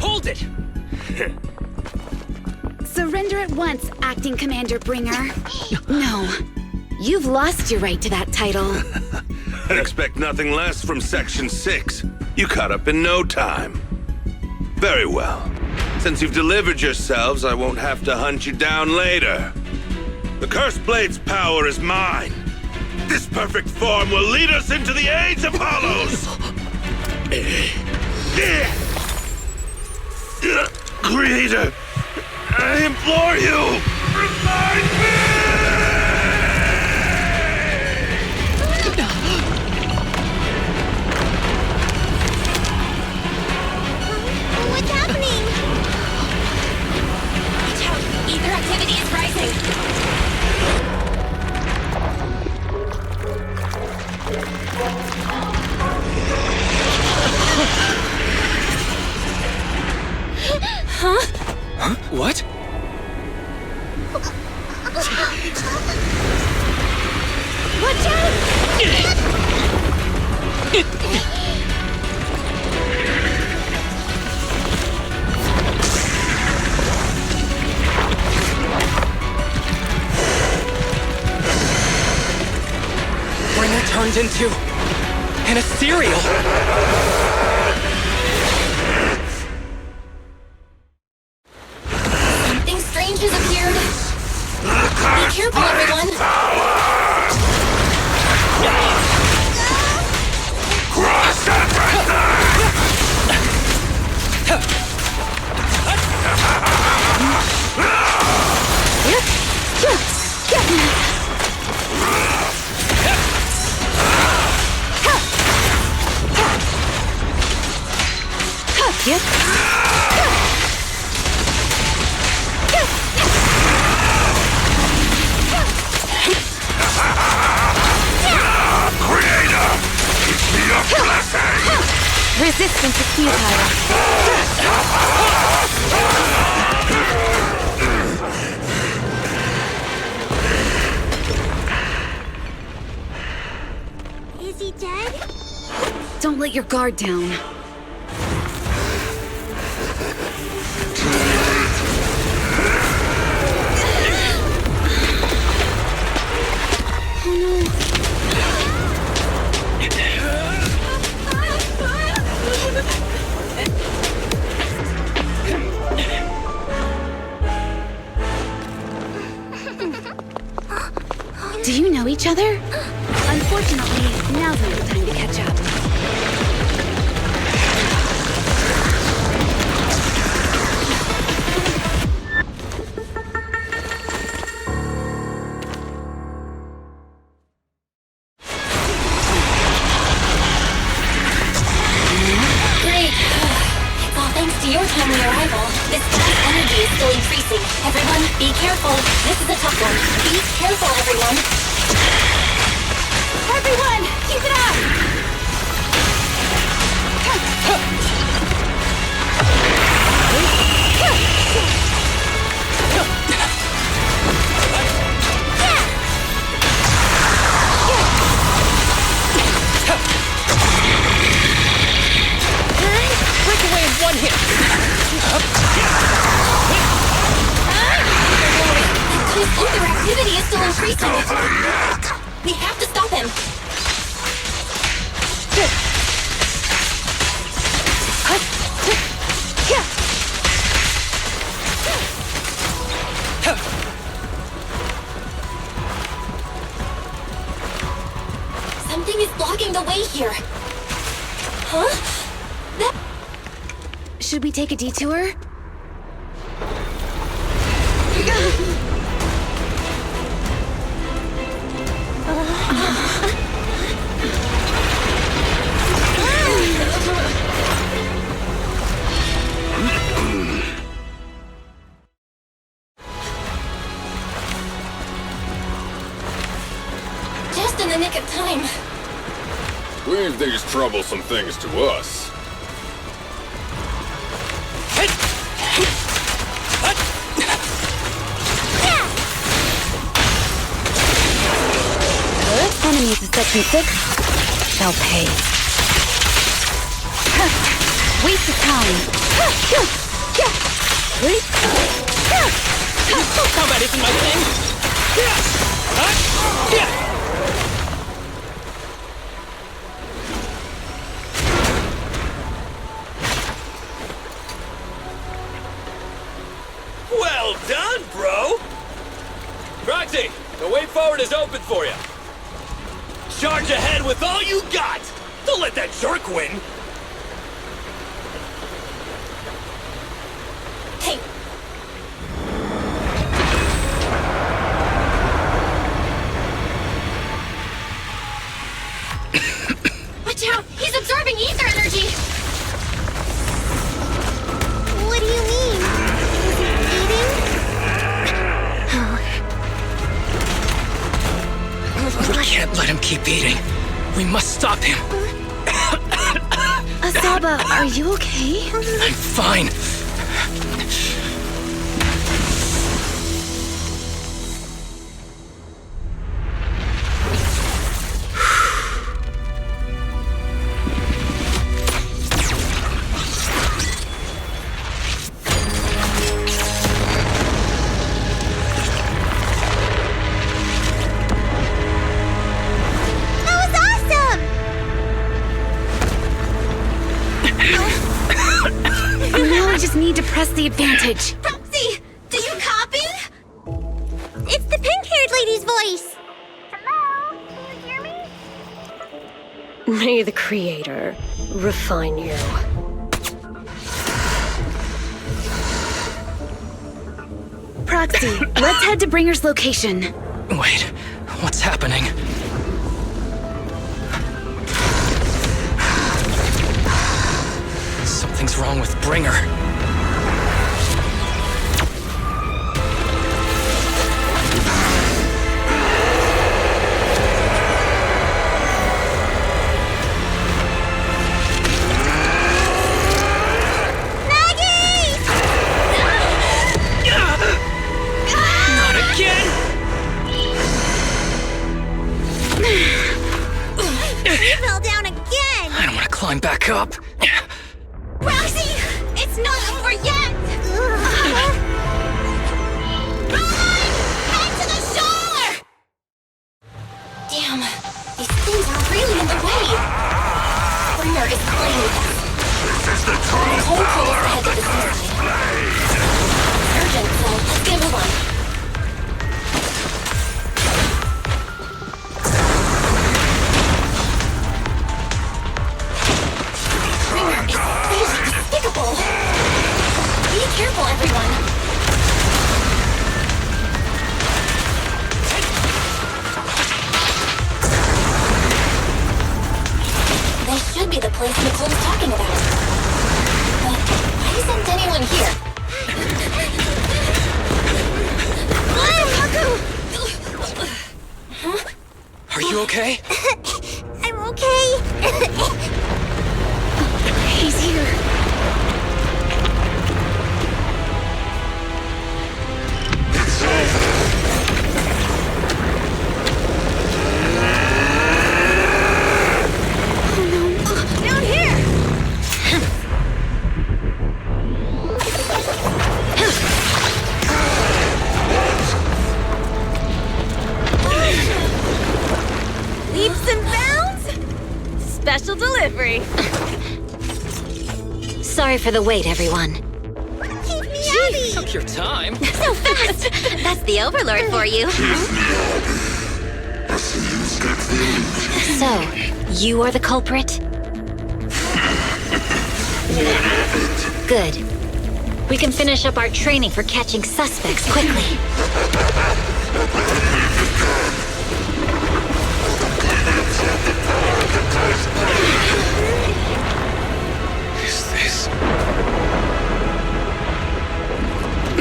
Hold it! Surrender at once, Acting Commander Bringer. No. You've lost your right to that title. I'd expect nothing less from Section 6. You caught up in no time. Very well. Since you've delivered yourselves, I won't have to hunt you down later. The Cursed Blade's power is mine. This perfect form will lead us into the Age of Hollows! Creator, I implore you, remind me! What's happening? Watch out! Ether activity is rising! Huh? What? Watch out! Bringer turned into an ethereal. Something strange has appeared. Be careful, everyone. Cross everything! Creator, give me a blessing! Resistance is futile. Is he dead? Don't let your guard down. Oh no. Do you know each other? Unfortunately, now's not the time to catch up. Great. It's all thanks to your timely arrival. This gas energy is still increasing. Everyone, be careful. This is a tough one. Be careful, everyone. Everyone, keep it up! Break away in one hit! His ether activity is still increasing. We have to stop him. Something is blocking the way here. Huh? Should we take a detour? Just in the nick of time. Leave these troublesome things to us. Enemies of Section 6. shall pay. Waste of time. Combat isn't my thing. Well done, bro! Proxy, the way forward is open for you. Charge ahead with all you got! Don't let that jerk win! Hey! Watch out! He's absorbing ether energy! What do you mean? We can't let him keep eating. We must stop him. Asaba, are you okay? I'm fine. Need to press the advantage. Proxy, do you copy? It's the pink-haired lady's voice. Hello? Can you hear me? May the Creator refine you. Proxy, let's head to Bringer's location. Wait, what's happening? Something's wrong with Bringer. Climb back up. Roxy, it's not over yet. Perlman, head to the shore! Damn, these things are really in the way. Bringer is playing with us. The whole crew is head to the seaside. It's urgent, so let's get a move on. Be careful, everyone. This should be the place Nicole's talking about. But why isn't anyone here? Huh? Are you okay? I'm okay. He's here. Special delivery. Sorry for the wait, everyone. Miyabi! Took your time. So fast! That's the Overlord for you. So, you are the culprit? Good. We can finish up our training for catching suspects quickly. Is this?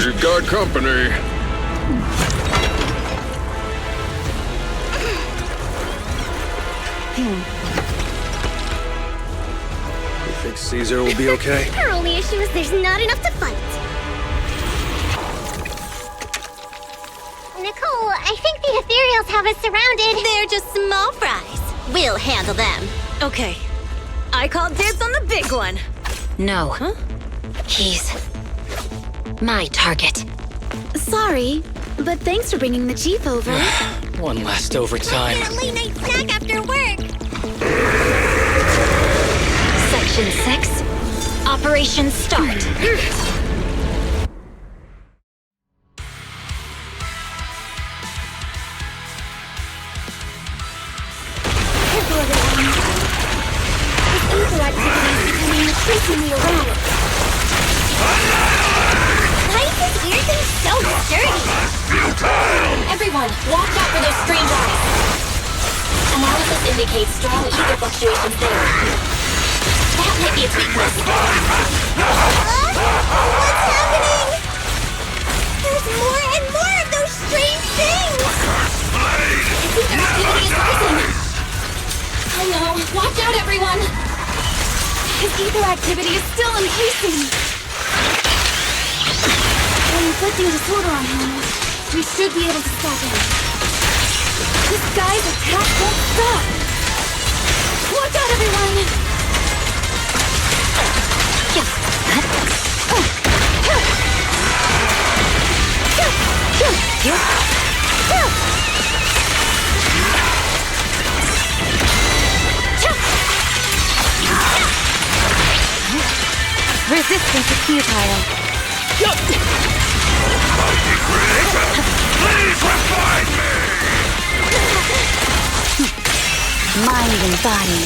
You've got company. You think Caesar will be okay? Our only issue is there's not enough to fight. Nicole, I think the ethereals have us surrounded. They're just small fries. We'll handle them. Okay. I call dibs on the big one. No. He's my target. Sorry, but thanks for bringing the chief over. One last overtime. A late night snack after work. Section 6. Operation start. Careful, everyone. This ether activity is becoming increasingly erratic. Why is this weird thing so sturdy? Everyone, watch out for those strange eyes. Analysis indicates strong ether fluctuations there. That might be its weakness. What's happening? There's more and more of those strange things! Its ether activity is rising. Oh no, watch out everyone! His ether activity is still increasing. We're inflicting disorder on him. We should be able to stop him. This guy's attack won't stop. Watch out, everyone! Resistance is futile. Please revive me! Mind and body.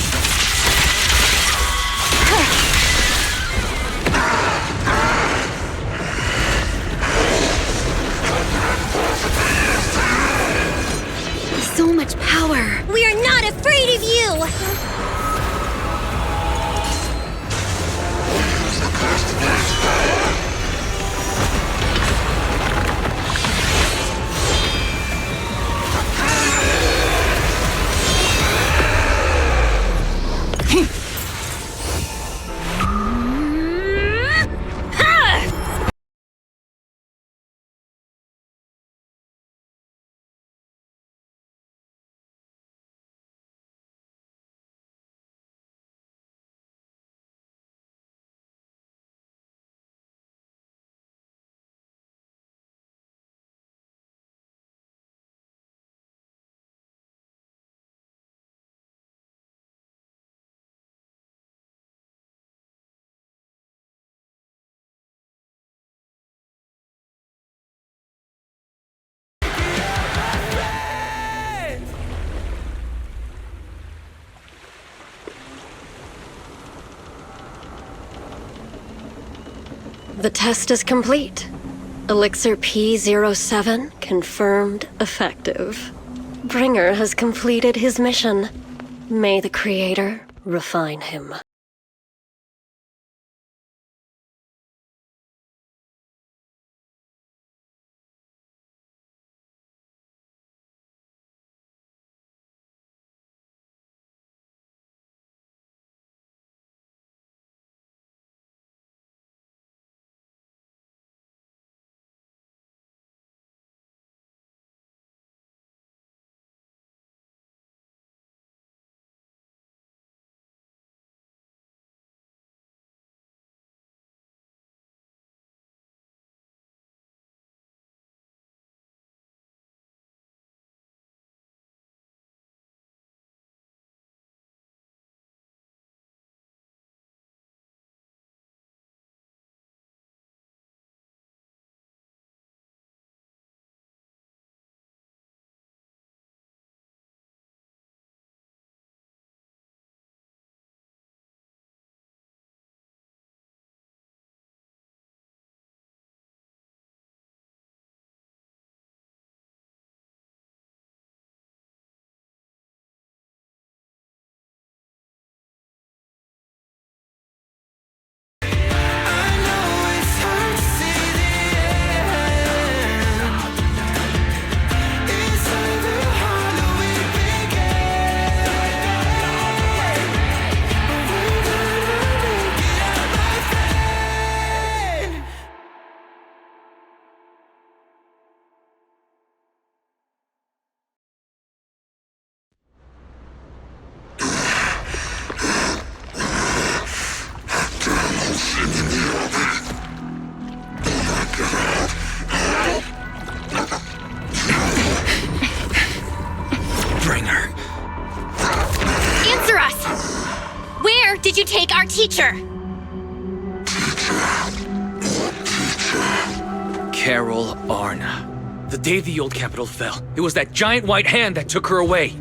So much power. We are not afraid of you! The test is complete. Elixir P07 confirmed effective. Bringer has completed his mission. May the Creator refine him. Carol Arna. The day the old capital fell, it was that giant white hand that took her away.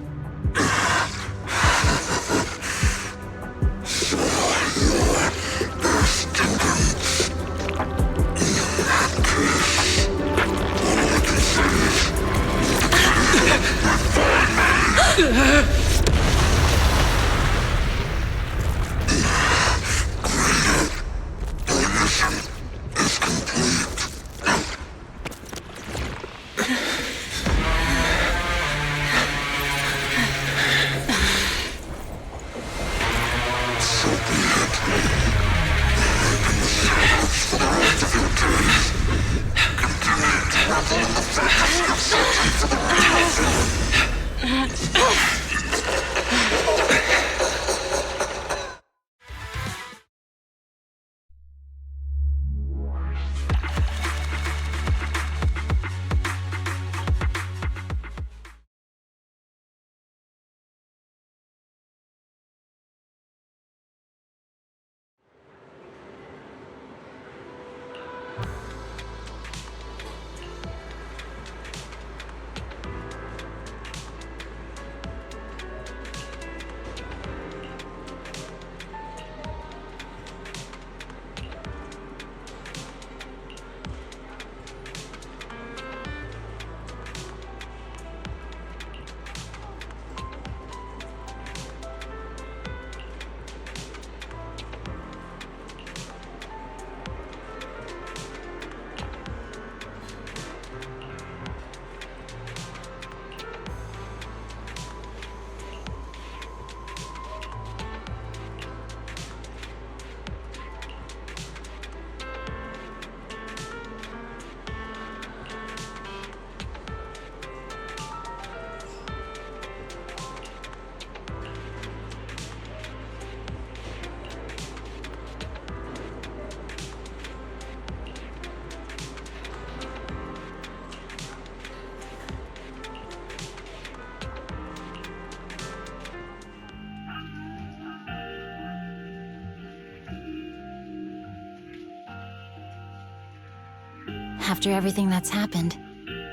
After everything that's happened,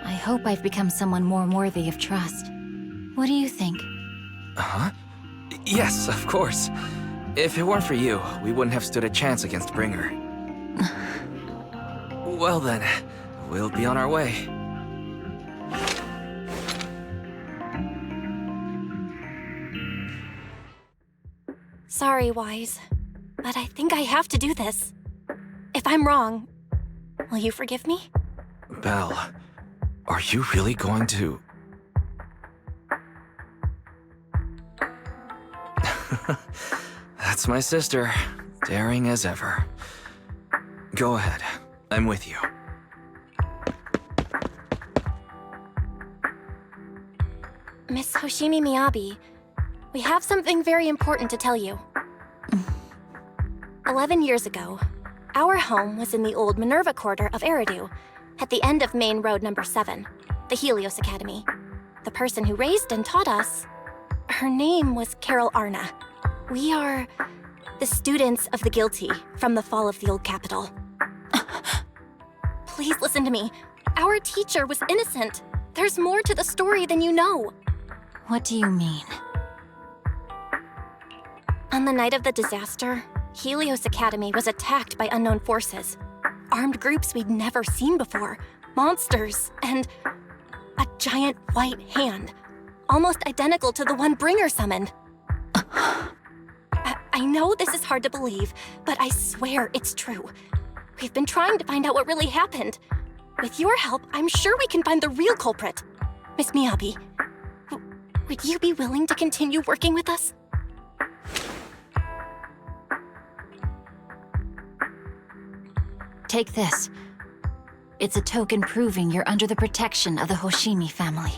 I hope I've become someone more worthy of trust. What do you think? Huh? Yes, of course. If it weren't for you, we wouldn't have stood a chance against Bringer. Well then, we'll be on our way. Sorry, Wise, but I think I have to do this. If I'm wrong, will you forgive me? Belle, are you really going to... That's my sister, daring as ever. Go ahead, I'm with you. Miss Hoshimi Miyabi, we have something very important to tell you. 11 years ago, our home was in the old Minerva Quarter of Eridu, at the end of Main Road number 7, the Helios Academy. The person who raised and taught us, her name was Carol Arna. We are the students of the guilty from the fall of the old capital. Please listen to me. Our teacher was innocent. There's more to the story than you know. What do you mean? On the night of the disaster, Helios Academy was attacked by unknown forces. Armed groups we'd never seen before. Monsters, and a giant white hand. Almost identical to the one Bringer summoned. I know this is hard to believe, but I swear it's true. We've been trying to find out what really happened. With your help, I'm sure we can find the real culprit. Miss Miyabi, would you be willing to continue working with us? Take this. It's a token proving you're under the protection of the Hoshimi family.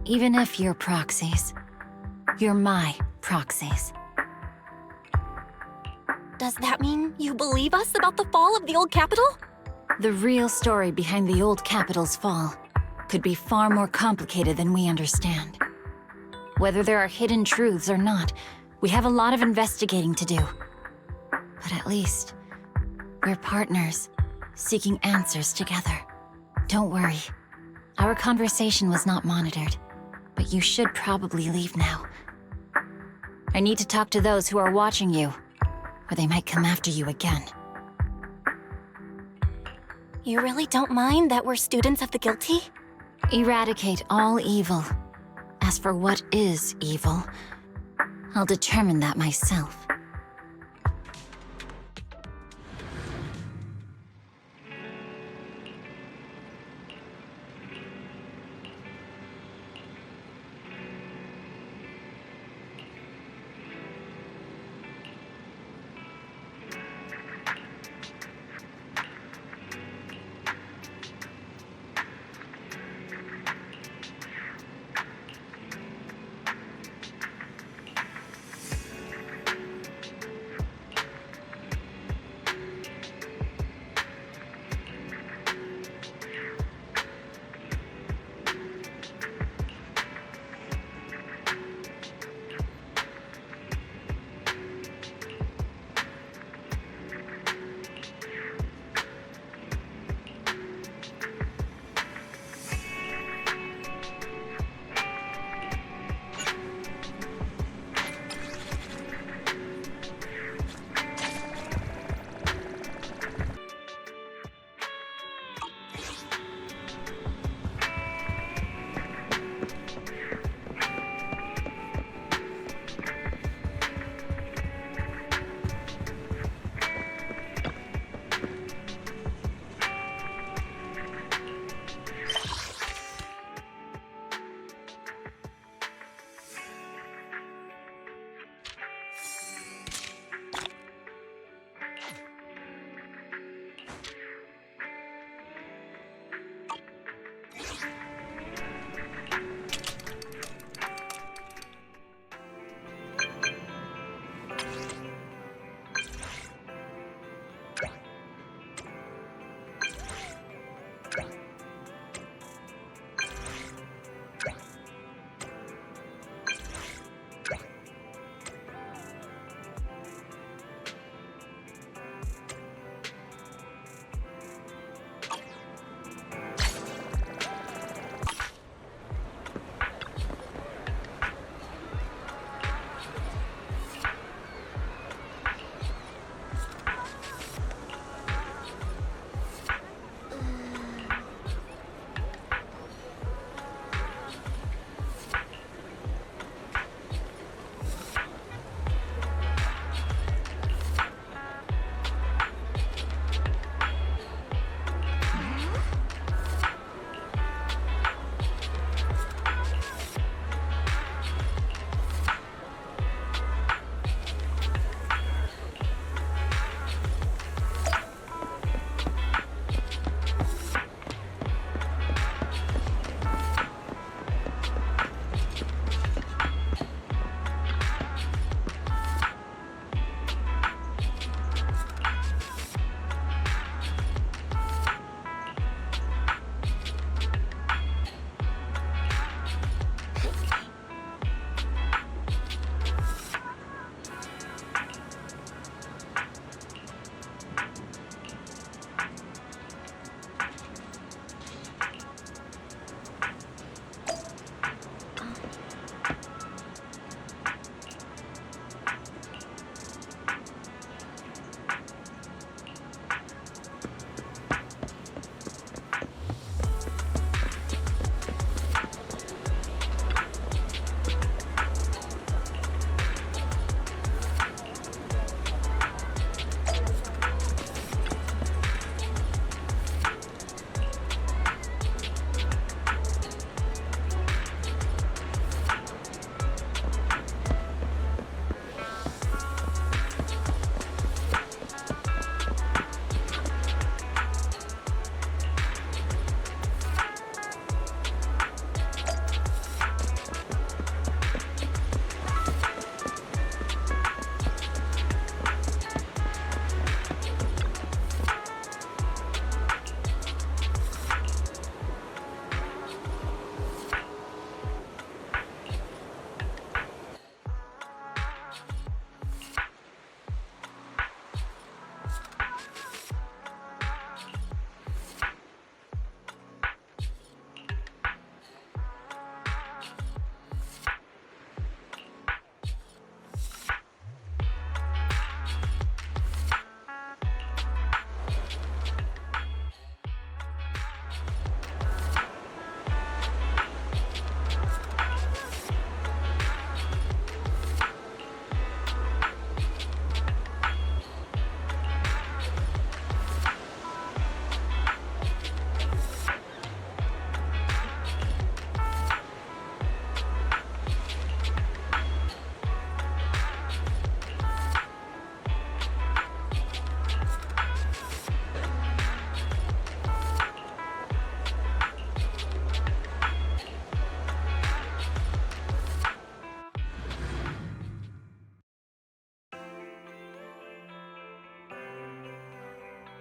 Even if you're proxies, you're my proxies. Does that mean you believe us about the fall of the old capital? The real story behind the old capital's fall could be far more complicated than we understand. Whether there are hidden truths or not, We have a lot of investigating to do. But at least, we're partners, seeking answers together. Don't worry. Our conversation was not monitored, but you should probably leave now. I need to talk to those who are watching you, or they might come after you again. You really don't mind that we're students of the guilty? Eradicate all evil. As for what is evil, I'll determine that myself.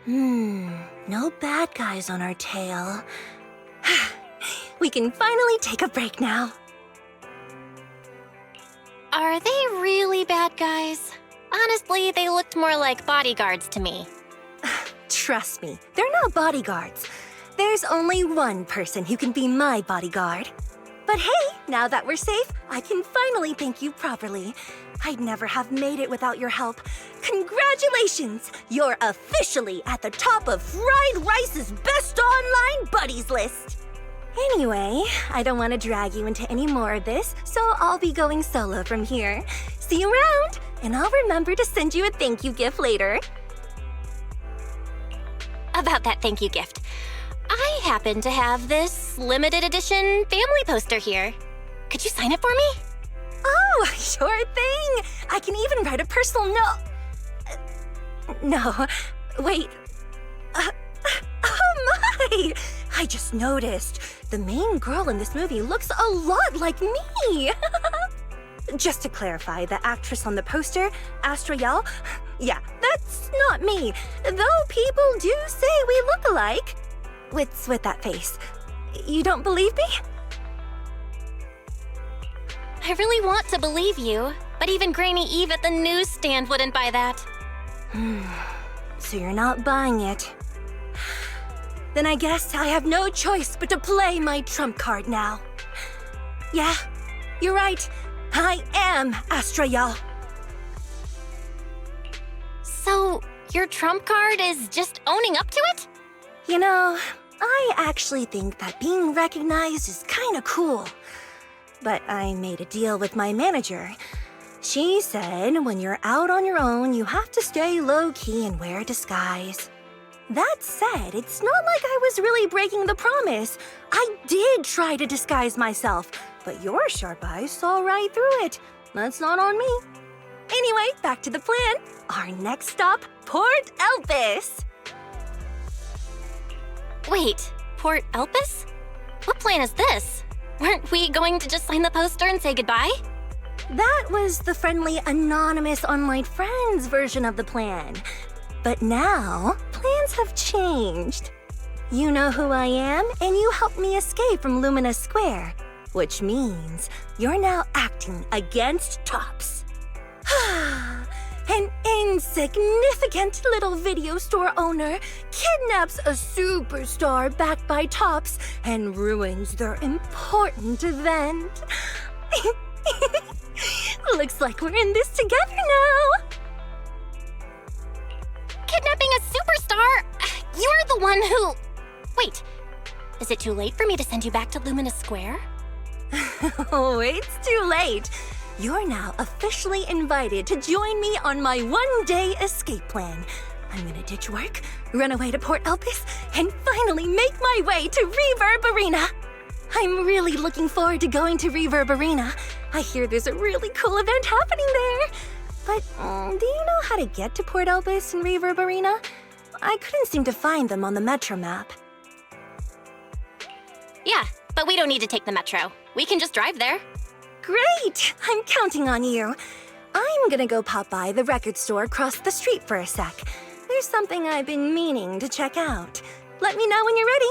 No bad guys on our tail. We can finally take a break now. Are they really bad guys? Honestly, they looked more like bodyguards to me. Trust me, they're not bodyguards. There's only one person who can be my bodyguard. But hey, now that we're safe, I can finally thank you properly. I'd never have made it without your help. Congratulations! You're officially at the top of Fried Rice's Best Online Buddies list. Anyway, I don't want to drag you into any more of this, so I'll be going solo from here. See you around, and I'll remember to send you a thank you gift later. About that thank you gift, I happen to have this limited edition family poster here. Could you sign it for me? Oh, sure thing! I can even write a personal note. No, wait. Oh my! I just noticed. The main girl in this movie looks a lot like me. Just to clarify, the actress on the poster, Astrayal, yeah, that's not me. Though people do say we look alike. What's with that face? You don't believe me? I really want to believe you, but even Granny Eve at the newsstand wouldn't buy that. So you're not buying it. Then I guess I have no choice but to play my trump card now. Yeah, you're right. I am Astrayal. So, your trump card is just owning up to it? You know, I actually think that being recognized is kinda cool. But I made a deal with my manager. She said when you're out on your own, you have to stay low-key and wear a disguise. That said, it's not like I was really breaking the promise. I did try to disguise myself, but your sharp eyes saw right through it. That's not on me. Anyway, back to the plan. Our next stop, Port Elpis. Wait, Port Elpis? What plan is this? Weren't we going to just sign the poster and say goodbye? That was the friendly, anonymous online friends version of the plan. But now, plans have changed. You know who I am, and you helped me escape from Lumina Square, which means you're now acting against Tops. An insignificant little video store owner kidnaps a superstar backed by Tops and ruins their important event. Looks like we're in this together now. Kidnapping a superstar? You're the one who... Wait, is it too late for me to send you back to Lumina Square? Oh, it's too late. You're now officially invited to join me on my one-day escape plan. I'm gonna ditch work, run away to Port Elpis, and finally make my way to Reverb Arena. I'm really looking forward to going to Reverb Arena. I hear there's a really cool event happening there. But do you know how to get to Port Elpis and Reverb Arena? I couldn't seem to find them on the Metro map. Yeah, but we don't need to take the Metro. We can just drive there. Great! I'm counting on you. I'm gonna go pop by the record store across the street for a sec. There's something I've been meaning to check out. Let me know when you're ready.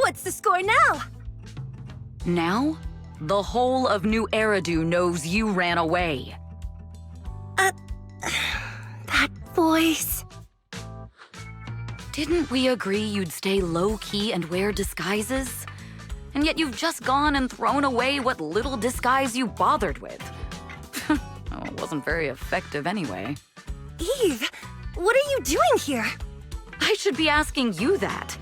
What's the score now? Now, the whole of New Eridu knows you ran away. That voice. Didn't we agree you'd stay low-key and wear disguises? And yet you've just gone and thrown away what little disguise you bothered with. Oh, it wasn't very effective anyway. Eve, what are you doing here? I should be asking you that.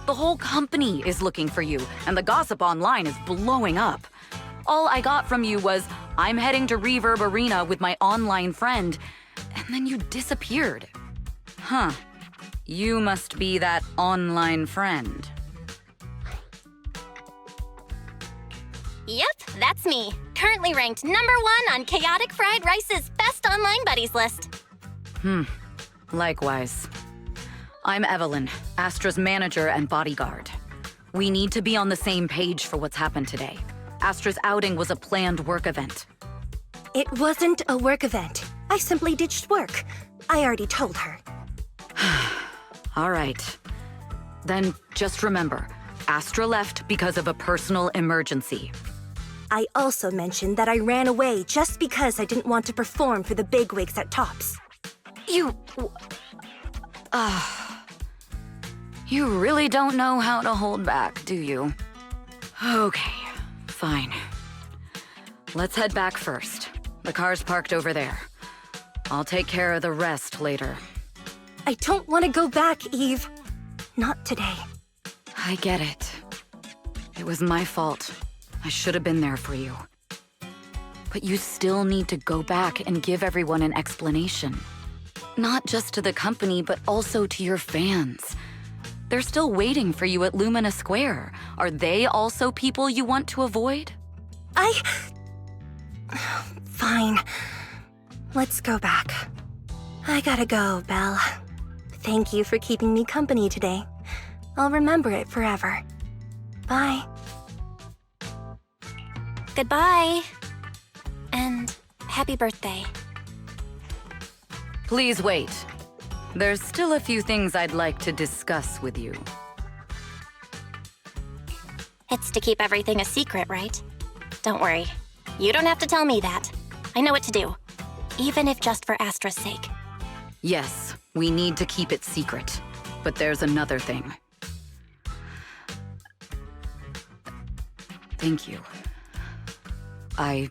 The whole company is looking for you, and the gossip online is blowing up. All I got from you was, I'm heading to Reverb Arena with my online friend, and then you disappeared. Huh. You must be that online friend. Yep, that's me. Currently ranked #1 on Chaotic Fried Rice's Best Online Buddies list. Likewise. I'm Evelyn, Astra's manager and bodyguard. We need to be on the same page for what's happened today. Astra's outing was a planned work event. It wasn't a work event. I simply ditched work. I already told her. All right. Then just remember, Astra left because of a personal emergency. I also mentioned that I ran away just because I didn't want to perform for the bigwigs at Tops. You really don't know how to hold back, do you? Okay, fine. Let's head back first. The car's parked over there. I'll take care of the rest later. I don't want to go back, Eve. Not today. I get it. It was my fault. I should have been there for you. But you still need to go back and give everyone an explanation. Not just to the company, but also to your fans. They're still waiting for you at Lumina Square. Are they also people you want to avoid? Fine. Let's go back. I gotta go, Belle. Thank you for keeping me company today. I'll remember it forever. Bye. Goodbye. And happy birthday. Please wait. There's still a few things I'd like to discuss with you. It's to keep everything a secret, right? Don't worry. You don't have to tell me that. I know what to do. Even if just for Astra's sake. Yes, we need to keep it secret. But there's another thing. Thank you. I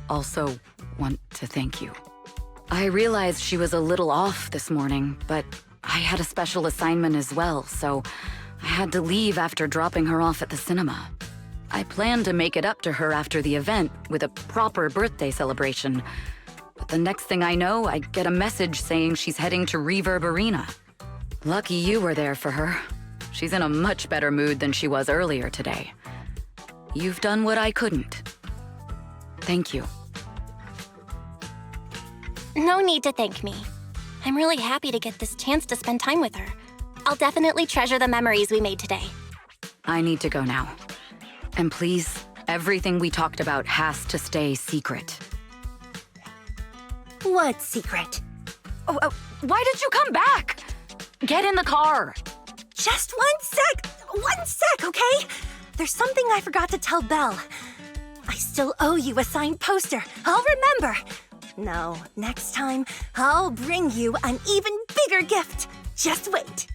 also want to thank you. I realized she was a little off this morning, but I had a special assignment as well, so I had to leave after dropping her off at the cinema. I planned to make it up to her after the event with a proper birthday celebration. But the next thing I know, I get a message saying she's heading to Reverb Arena. Lucky you were there for her. She's in a much better mood than she was earlier today. You've done what I couldn't. Thank you. No need to thank me. I'm really happy to get this chance to spend time with her. I'll definitely treasure the memories we made today. I need to go now. And please, everything we talked about has to stay secret. What secret? Why did you come back? Get in the car. Just 1 sec! 1 sec, okay? There's something I forgot to tell Belle. I still owe you a signed poster. I'll remember. No, next time, I'll bring you an even bigger gift. Just wait.